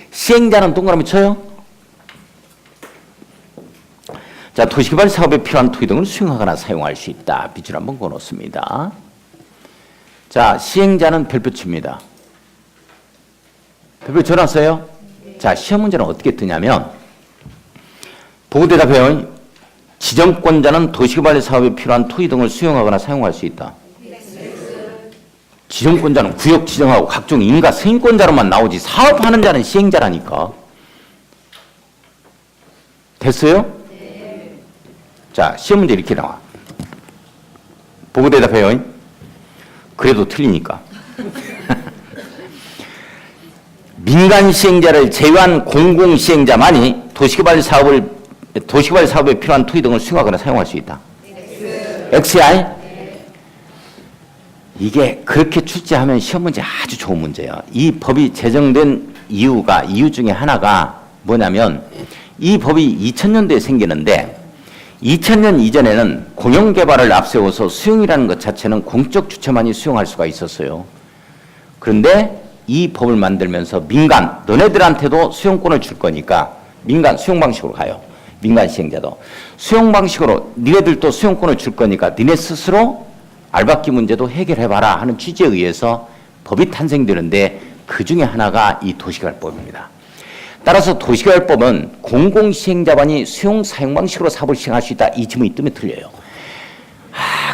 시행자는 동그라미 쳐요? 자, 도시개발 사업에 필요한 토지 등을 수용하거나 사용할 수 있다. 밑줄 한번 그어놓습니다. 자, 시행자는 별표 칩니다. 별표 쳐놨어요? 자, 시험 문제는 어떻게 뜨냐면 보고 대답해요. 지정권자는 도시개발 사업에 필요한 토지 등을 수용하거나 사용할 수 있다. 지정권자는 구역 지정하고 각종 인가 승인권자로만 나오지 사업하는 자는 시행자라니까. 됐어요? 자, 시험 문제 이렇게 나와. 보고 대답해요. 그래도 틀리니까. 민간 시행자를 제외한 공공 시행자만이 도시개발 사업에 필요한 토지 등을 수용하거나 사용할 수 있다. XI? 이게 그렇게 출제하면 시험 문제 아주 좋은 문제예요. 이 법이 제정된 이유 중에 하나가 뭐냐면 이 법이 2000년도에 생기는데 2000년 이전에는 공영개발을 앞세워서 수용이라는 것 자체는 공적 주체만이 수용할 수가 있었어요. 그런데 이 법을 만들면서 민간, 너네들한테도 수용권을 줄 거니까 민간 수용 방식으로 가요. 민간 시행자도. 수용 방식으로 니네들도 수용권을 줄 거니까 니네 스스로 알박기 문제도 해결해봐라 하는 취지에 의해서 법이 탄생되는데 그 중에 하나가 이 도시개발법입니다. 따라서 도시개발법은 공공시행자만이 수용 사용 방식으로 사업을 시행할 수 있다. 이 지문이 뜨면 틀려요.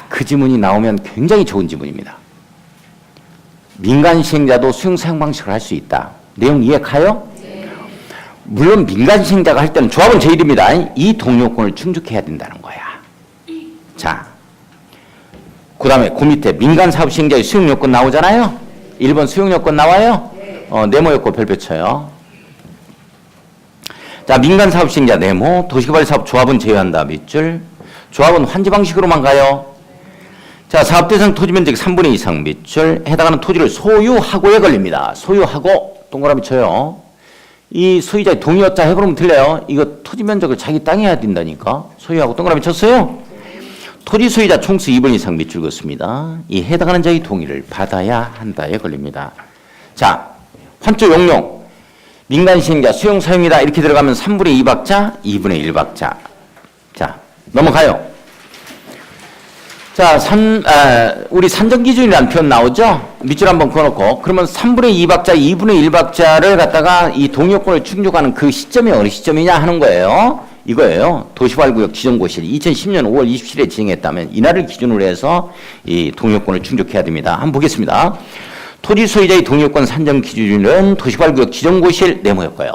그 지문이 나오면 굉장히 좋은 지문입니다. 민간 시행자도 수용 사용 방식을 할 수 있다. 내용 이해 가요? 네. 물론 민간 시행자가 할 때는 조합은 제1입니다. 이 동요권을 충족해야 된다는 거야. 자, 그 다음에 그 밑에 민간 사업 시행자의 수용 요건 나오잖아요. 1번 수용 요건 나와요. 네모 요건 별표 쳐요. 자, 민간 사업 시행자 네모, 도시개발 사업 조합은 제외한다. 밑줄. 조합은 환지 방식으로만 가요. 자, 사업 대상 토지 면적 3분의 2 이상 밑줄. 해당하는 토지를 소유하고에 걸립니다. 소유하고 동그라미 쳐요. 이 소유자의 동의였자 해버리면 틀려요. 이거 토지 면적을 자기 땅에 해야 된다니까. 소유하고 동그라미 쳤어요. 토지 소유자 총수 2분 이상 밑줄 긋습니다. 이 해당하는 자의 동의를 받아야 한다에 걸립니다. 자, 환조 용용. 민간 시행자 수용 사용이다 이렇게 들어가면 3분의 2박자, 2분의 1박자. 자, 넘어가요. 자, 우리 산정기준이라는 표현 나오죠? 밑줄 한번 그어놓고 그러면 3분의 2박자, 2분의 1박자를 갖다가 이 동요권을 충족하는 그 시점이 어느 시점이냐 하는 거예요. 이거예요. 도시개발구역 지정고실이 2010년 5월 27일에 지정했다면 이날을 기준으로 해서 이 동요권을 충족해야 됩니다. 한번 보겠습니다. 토지 소유자의 동요권 산정 기준은 도시개발구역 지정고실 네모였고요.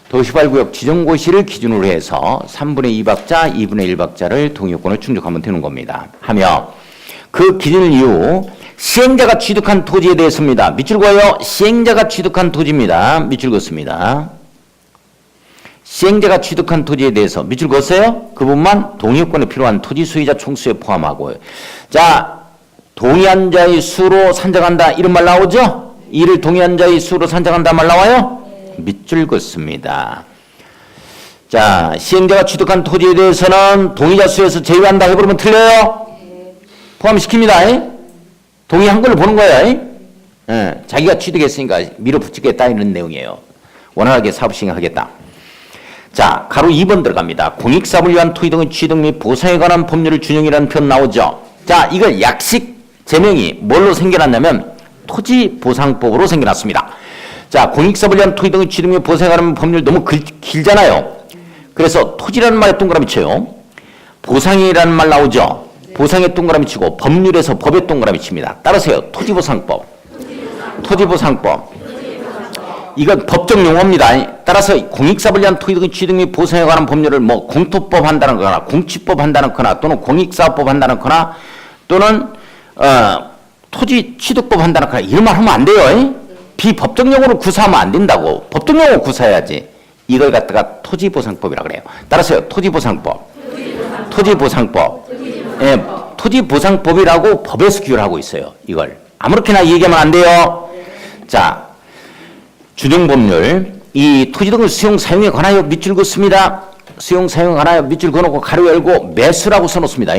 도시개발구역 지정고시를 기준으로 해서 3분의 2박자, 2분의 1박자를 동요권을 충족하면 되는 겁니다. 하며 그 기준 이후 시행자가 취득한 토지에 대해서입니다. 밑줄 그어요. 시행자가 취득한 토지입니다. 밑줄 그었습니다. 시행자가 취득한 토지에 대해서 밑줄 그었어요? 그 부분만 동요권에 필요한 토지 소유자 총수에 포함하고 자, 동의한 자의 수로 산정한다 이런 말 나오죠? 이를 동의한 자의 수로 산정한다 말 나와요? 밑줄 긋습니다. 자, 시행자가 취득한 토지에 대해서는 동의자 수에서 제외한다 해버리면 틀려요? 포함시킵니다. 동의한 걸 보는 거예요. 자기가 취득했으니까 밀어붙이겠다 이런 내용이에요. 원활하게 사업 시행하겠다. 자, 가로 2번 들어갑니다. 공익사업을 위한 토지 등의 취득 및 보상에 관한 법률을 준용이라는 표현 나오죠. 자, 이걸 약식 제명이 뭘로 생겨났냐면 토지보상법으로 생겨났습니다. 자, 공익사업을 위한 토지 등의 취득 및 보상에 관한 법률 너무 길잖아요. 그래서 토지라는 말에 동그라미 쳐요. 보상이라는 말 나오죠. 보상에 동그라미 치고 법률에서 법에 동그라미 칩니다. 따라서요. 토지보상법. 토지보상법. 이건 법적 용어입니다. 따라서 공익사업을 위한 토지 등의 취득 및 보상에 관한 법률을 뭐 공토법 한다는 거나 공취법 한다는 거나 또는 공익사업법 한다는 거나 또는 토지 취득법 한다는 거나 이런 말 하면 안 돼요. 비법적 용어로 구사하면 안 된다고. 법적 용어 구사해야지. 이걸 갖다가 토지보상법이라고 그래요. 따라서요. 토지보상법. 예, 토지보상법이라고 법에서 규율 하고 있어요. 이걸. 아무렇게나 얘기하면 안 돼요. 자, 준용법률. 이 토지 등의 수용 사용에 관하여 밑줄 긋습니다. 수용 사용에 관하여 밑줄 그어놓고 가로 열고 매수라고 써놓습니다.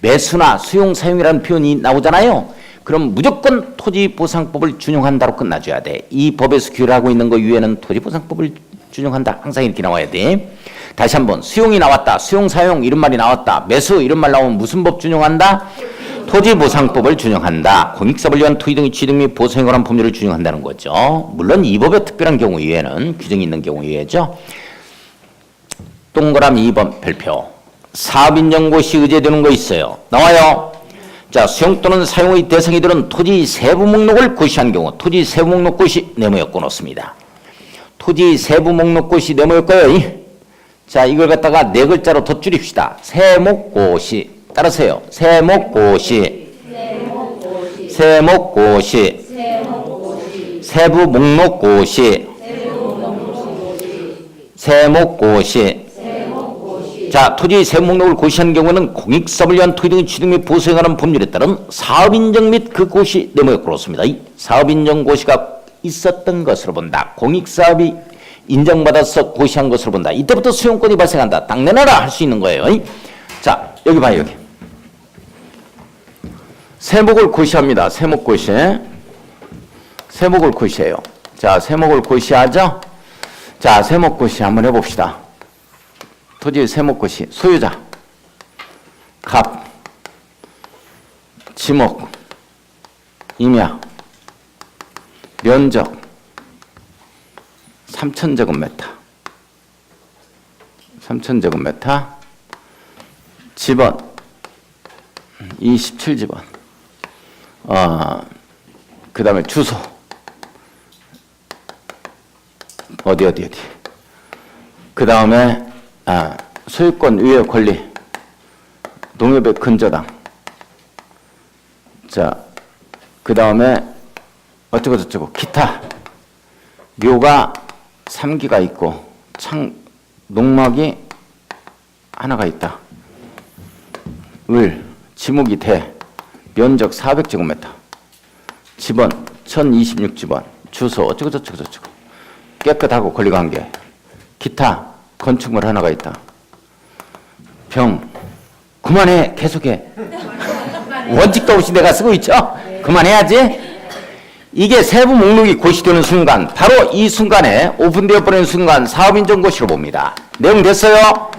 매수나 수용 사용이라는 표현이 나오잖아요. 그럼 무조건 토지보상법을 준용한다로 끝나줘야 돼. 이 법에서 규율하고 있는 거 위에는 토지보상법을 준용한다. 항상 이렇게 나와야 돼. 다시 한번 수용이 나왔다. 수용 사용 이런 말이 나왔다. 매수 이런 말 나오면 무슨 법 준용한다? 토지보상법을 준용한다. 공익사업을 위한 토지 등의 취득 및 보상에 관한 법률을 준용한다는 거죠. 물론 이 법의 특별한 경우 이외에는 규정이 있는 경우 이외죠. 동그라미 2번 별표. 사업인정고시 의제되는 거 있어요. 나와요. 자, 수용 또는 사용의 대상이 되는 토지 세부 목록을 고시한 경우 토지 세부 목록 고시 네모였고 놓습니다. 토지 세부 목록 고시 네모였고요. 자, 이걸 갖다가 네 글자로 덧줄입시다. 세목고시. 따라서요. 세목고시. 세목고시. 세부 목록고시. 세목고시. 자, 토지 세부 목록을 고시한 경우는 공익사업을 위한 토지 등의 취득 및 보수에 관한 법률에 따른 사업인정 및 그 고시 네모였고 그렇습니다. 이 사업인정 고시가 있었던 것으로 본다. 공익사업이 인정받아서 고시한 것으로 본다. 이때부터 수용권이 발생한다. 딱 내놔라 할 수 있는 거예요. 자, 여기 봐요. 여기. 세목을 고시합니다. 세목고시. 세목을 고시해요. 자, 세목을 고시하죠. 자, 세목고시 한번 해봅시다. 토지 세목고시. 소유자. 갑. 지목. 임야. 면적. 3,000제곱미터. 3,000제곱미터. 집원. 27집원. 그 다음에 주소. 어디. 그 다음에, 소유권 위의 권리. 농협의 근저당. 자, 그 다음에, 어쩌고 기타. 묘가 3기가 있고, 농막이 하나가 있다. 지목이 대. 면적 400제곱미터. 집원 1026집원. 주소 어쩌고 깨끗하고 권리관계. 기타 건축물 하나가 있다. 병. 그만해. 계속해. 원칙도 없이 내가 쓰고 있죠? 그만해야지. 이게 세부 목록이 고시되는 순간, 바로 이 순간에 오픈되어 버리는 순간 사업인정고시로 봅니다. 내용 됐어요?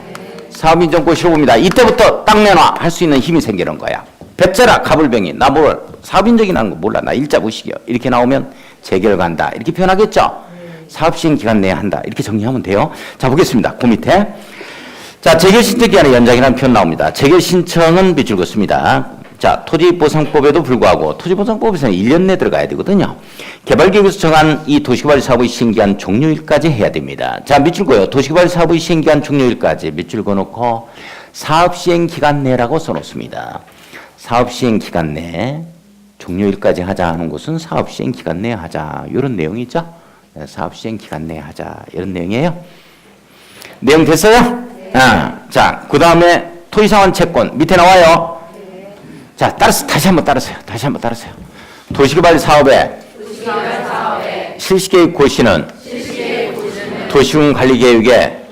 사업인정고시로 봅니다. 이때부터 딱 내놔 할 수 있는 힘이 생기는 거야. 배째라 가불병이 나 뭘 사업인정이라는 거 몰라. 나 일자 무식이야. 이렇게 나오면 재결 간다. 이렇게 표현하겠죠? 사업시행 기간 내에 한다. 이렇게 정리하면 돼요. 자, 보겠습니다. 그 밑에. 자, 재결 신청 기간의 연장이라는 표현 나옵니다. 재결 신청은 밑줄 긋습니다. 자, 토지보상법에도 불구하고 토지보상법에서는 1년 내 들어가야 되거든요. 개발계획에서 정한 이 도시개발 사업의 시행기한 종료일까지 해야 됩니다. 자, 밑줄 그어요. 도시개발 사업의 시행기한 종료일까지 밑줄 그어놓고 사업시행기간 내라고 써놓습니다. 사업시행기간 내 종료일까지 하자 하는 것은 사업시행기간 내에 하자. 이런 내용이죠. 사업시행기간 내에 하자. 이런 내용이에요. 내용 됐어요? 자, 그 다음에 토지상환 채권 밑에 나와요. 자, 다시 한번 따르세요. 도시개발 사업의 실시계획 고시는 도시군관리계획의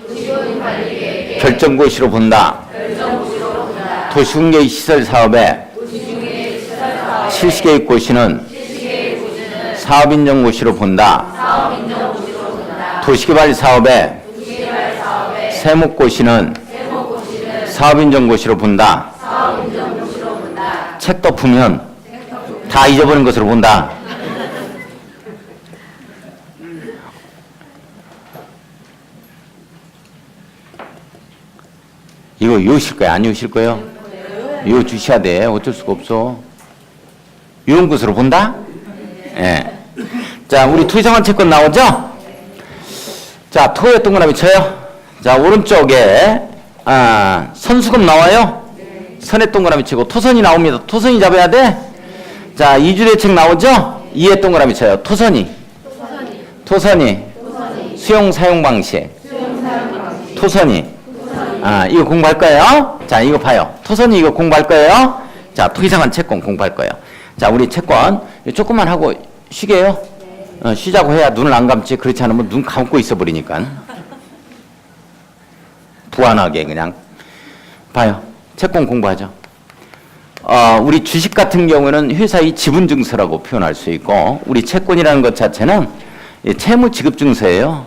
결정고시로 본다. 도시군계획 시설 사업의 실시계획 고시는 사업인정고시로 본다. 도시개발 사업의 세목고시는 사업인정고시로 본다. 책 덮으면 다 잊어버린 것으로 본다. 이거 외우실 거예요? 안 외우실 거예요? 외워주셔야 돼. 어쩔 수가 없어. 이런 것으로 본다? 예. 자, 우리 투이상한 채권 나오죠? 자, 토에 동그라미 쳐요. 자, 오른쪽에, 선수금 나와요? 선에 동그라미 치고, 토선이 나옵니다. 토선이 잡아야 돼? 자, 이주대책 나오죠? 이에 동그라미 쳐요. 토선이. 수용 사용 방식. 토선이. 이거 공부할 거예요. 자, 이거 봐요. 토선이 이거 공부할 거예요. 자, 토이상한 채권 공부할 거예요. 자, 우리 채권 조금만 하고 쉬게요. 쉬자고 해야 눈을 안 감지. 그렇지 않으면 눈 감고 있어 버리니까. 부안하게 그냥 봐요. 채권 공부하죠. 우리 주식 같은 경우는 회사의 지분 증서라고 표현할 수 있고, 우리 채권이라는 것 자체는 채무 지급 증서예요.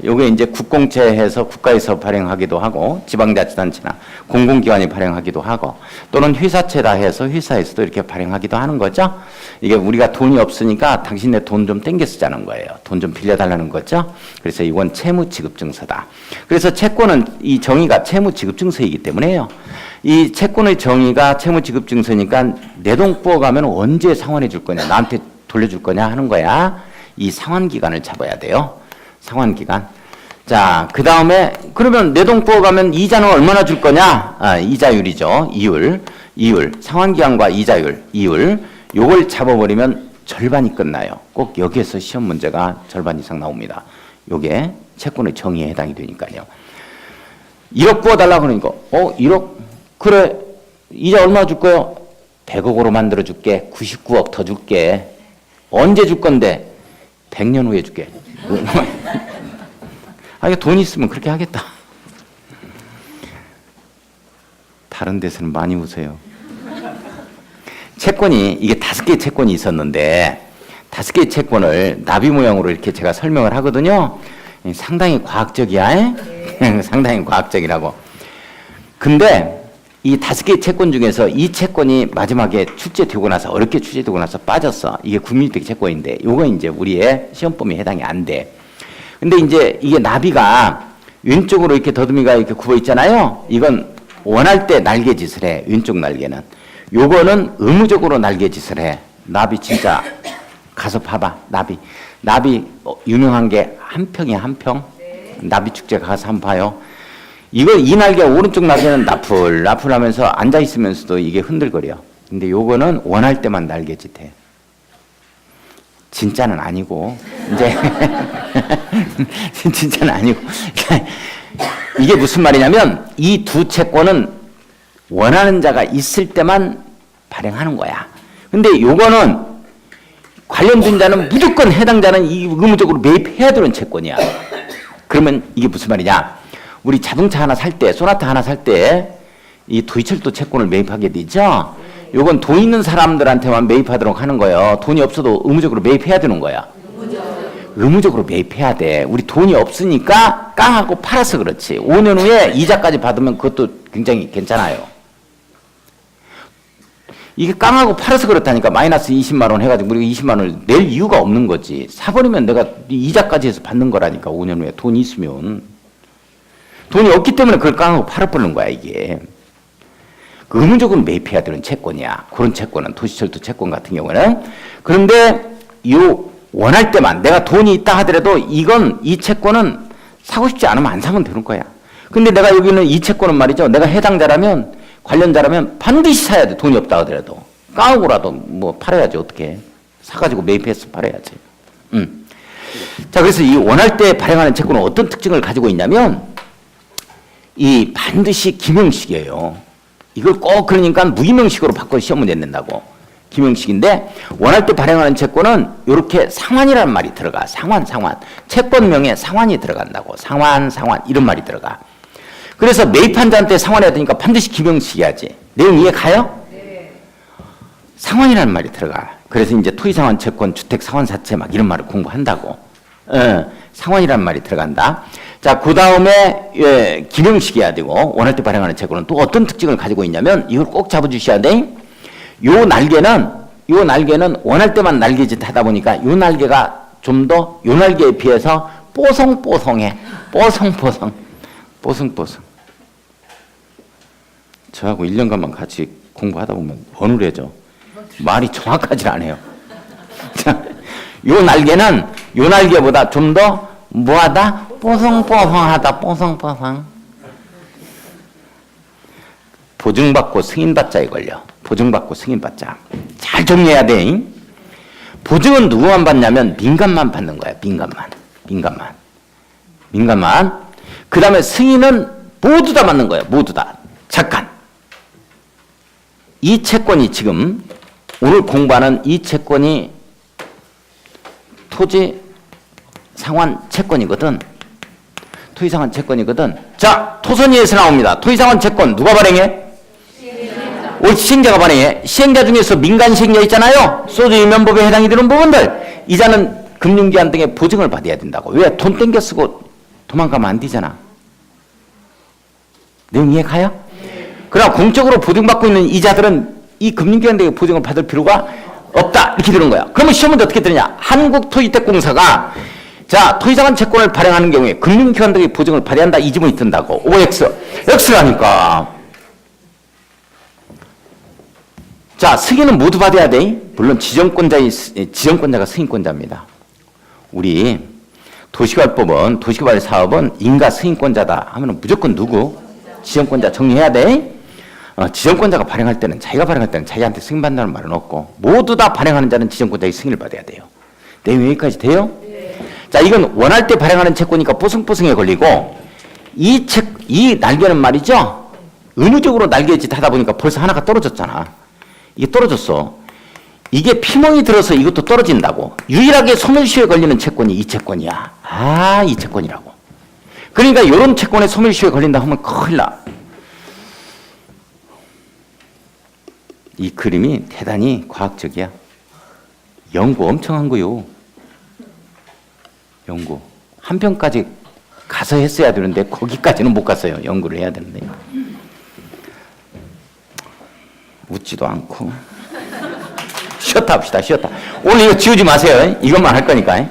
요게 이제 국공채해서 국가에서 발행하기도 하고, 지방자치단체나 공공기관이 발행하기도 하고, 또는 회사채다 해서 회사에서도 이렇게 발행하기도 하는 거죠. 이게 우리가 돈이 없으니까 당신네 돈 좀 땡겨 쓰자는 거예요. 돈 좀 빌려달라는 거죠. 그래서 이건 채무지급증서다. 그래서 채권은 이 정의가 채무지급증서이기 때문에요. 이 채권의 정의가 채무지급증서니까 내 돈 부어가면 언제 상환해 줄 거냐, 나한테 돌려줄 거냐 하는 거야. 이 상환기간을 잡아야 돼요. 상환기간. 자, 그 다음에 그러면 내 돈 부어가면 이자는 얼마나 줄 거냐? 이자율이죠. 이율. 상환기간과 이율. 요걸 잡아버리면 절반이 끝나요. 꼭 여기에서 시험 문제가 절반 이상 나옵니다. 요게 채권의 정의에 해당이 되니까요. 1억 부어달라고 그러니까 1억? 그래. 이자 얼마 줄 거요? 100억으로 만들어 줄게. 99억 더 줄게. 언제 줄 건데? 100년 후에 줄게. 이거 돈 있으면 그렇게 하겠다. 다른 데서는 많이 웃어요. 채권이, 이게 5개의 채권이 있었는데, 5개의 채권을 나비 모양으로 이렇게 제가 설명을 하거든요. 상당히 과학적이야. 상당히 과학적이라고. 근데 이 5개의 채권 중에서 이 채권이 마지막에 출제되고 나서, 어렵게 출제되고 나서 빠졌어. 이게 국민주택 채권인데, 요거 이제 우리의 시험 범위에 해당이 안 돼. 근데 이제 이게 나비가 왼쪽으로 이렇게 더듬이가 이렇게 굽어 있잖아요. 이건 원할 때 날개짓을 해. 왼쪽 날개는. 요거는 의무적으로 날개짓을 해. 나비 진짜 가서 봐봐. 나비 유명한 게 한평이야, 한평. 나비 축제 가서 한번 봐요. 이 날개, 오른쪽 날개는 나풀 하면서 앉아있으면서도 이게 흔들거려. 근데 요거는 원할 때만 날개짓해. 진짜는 아니고, 이제, 진짜는 아니고. 이게 무슨 말이냐면, 이 두 채권은 원하는 자가 있을 때만 발행하는 거야. 근데 요거는 관련된 자는 무조건 해당자는 이 의무적으로 매입해야 되는 채권이야. 그러면 이게 무슨 말이냐? 우리 자동차 하나 살 때, 소나타 하나 살 때, 이 도이철도 채권을 매입하게 되죠? 요건 돈 있는 사람들한테만 매입하도록 하는 거예요. 돈이 없어도 의무적으로 매입해야 되는 거야. 의무적으로 매입해야 돼. 우리 돈이 없으니까 깡하고 팔아서 그렇지. 5년 후에 이자까지 받으면 그것도 굉장히 괜찮아요. 이게 깡하고 팔아서 그렇다니까. 마이너스 20만 원 해가지고 우리가 20만 원을 낼 이유가 없는 거지. 사버리면 내가 이자까지 해서 받는 거라니까. 5년 후에 돈이 있으면. 돈이 없기 때문에 그걸 깡하고 팔아버리는 거야, 이게. 의무적으로 매입해야 되는 채권이야. 그런 채권은, 도시철도 채권 같은 경우는. 그런데 원할 때만, 내가 돈이 있다 하더라도 이 채권은 사고 싶지 않으면 안 사면 되는 거야. 근데 내가 여기는 이 채권은 말이죠. 내가 해당자라면, 관련자라면 반드시 사야 돼. 돈이 없다 하더라도. 까고라도 뭐 팔아야지, 어떻게. 사가지고 매입해서 팔아야지. 자, 그래서 이 원할 때 발행하는 채권은 어떤 특징을 가지고 있냐면, 이 반드시 기명식이에요. 이걸 꼭 그러니까 무기명식으로 바꿔 시험 문제 낸다고. 기명식인데 원할 때 발행하는 채권은 이렇게 상환이라는 말이 들어가. 상환. 채권명에 상환이 들어간다고. 상환 이런 말이 들어가. 그래서 매입한 자한테 상환해야 되니까 반드시 기명식이야지. 내용 이해 가요? 네. 상환이라는 말이 들어가. 그래서 이제 토지상환 채권, 주택상환사채 막 이런 말을 공부한다고. 상환이라는 말이 들어간다. 자, 그 다음에 기명식이어야 되고 원할 때 발행하는 채권은 또 어떤 특징을 가지고 있냐면 이걸 꼭 잡아주셔야 돼. 요 날개는 원할 때만 날개짓 하다 보니까 요 날개가 좀 더 요 날개에 비해서 뽀송뽀송해. 뽀송뽀송. 저하고 1년간만 같이 공부하다 보면 어눌해져. 말이 정확하지 않아요. 자, 요 날개보다 좀 더 뭐하다? 뽀송뽀송하다. 뽀송뽀송. 보증받고 승인받자에 걸려. 보증받고 승인받자. 잘 정리해야 돼. 보증은 누구만 받냐면 민간만 받는 거야. 민간만. 그 다음에 승인은 모두 다 받는 거야. 모두 다. 잠깐. 이 채권이 지금 오늘 공부하는 이 채권이 토지 상환 채권이거든. 토지상환 채권이거든. 자, 토선위에서 나옵니다. 토지상환 채권 누가 발행해? 시행자가 발행해. 시행자 중에서 민간 시행자 있잖아요. 소주 위면법에 해당이 되는 부분들. 이자는 금융기관 등의 보증을 받아야 된다고. 왜? 돈 땡겨 쓰고 도망가면 안 되잖아. 내용 이해 가요? 그러나 공적으로 보증받고 있는 이자들은 이 금융기관 등의 보증을 받을 필요가 없다. 이렇게 되는 거야. 그러면 시험 문제 어떻게 되느냐? 한국토지택공사가 자, 토지상환 채권을 발행하는 경우에 금융기관 등의 보증을 발휘한다 이 지문이 뜬다고. OX. X라니까. 자, 승인은 모두 받아야 돼. 물론 지정권자가 승인권자입니다. 우리 도시개발법은 도시개발 사업은 인가 승인권자다 하면 무조건 누구? 지정권자 정리해야 돼. 지정권자가 발행할 때는 자기가 발행할 때는 자기한테 승인받는다는 말은 없고 모두 다 발행하는 자는 지정권자의 승인을 받아야 돼요. 내용 여기까지 돼요? 자, 이건 원할 때 발행하는 채권이니까 뽀송뽀송에 걸리고 이 날개는 말이죠. 의무적으로 날개짓 하다 보니까 벌써 하나가 떨어졌잖아. 이게 떨어졌어. 이게 피멍이 들어서 이것도 떨어진다고. 유일하게 소멸시효에 걸리는 채권이 이 채권이야. 아, 이 채권이라고. 그러니까 이런 채권에 소멸시효에 걸린다 하면 큰일 나. 이 그림이 대단히 과학적이야. 연구 엄청 한 거요. 연구. 한 편까지 가서 했어야 되는데 거기까지는 못 갔어요. 연구를 해야 되는데. 웃지도 않고. 쉬었다 합시다. 오늘 이거 지우지 마세요. 이것만 할 거니까.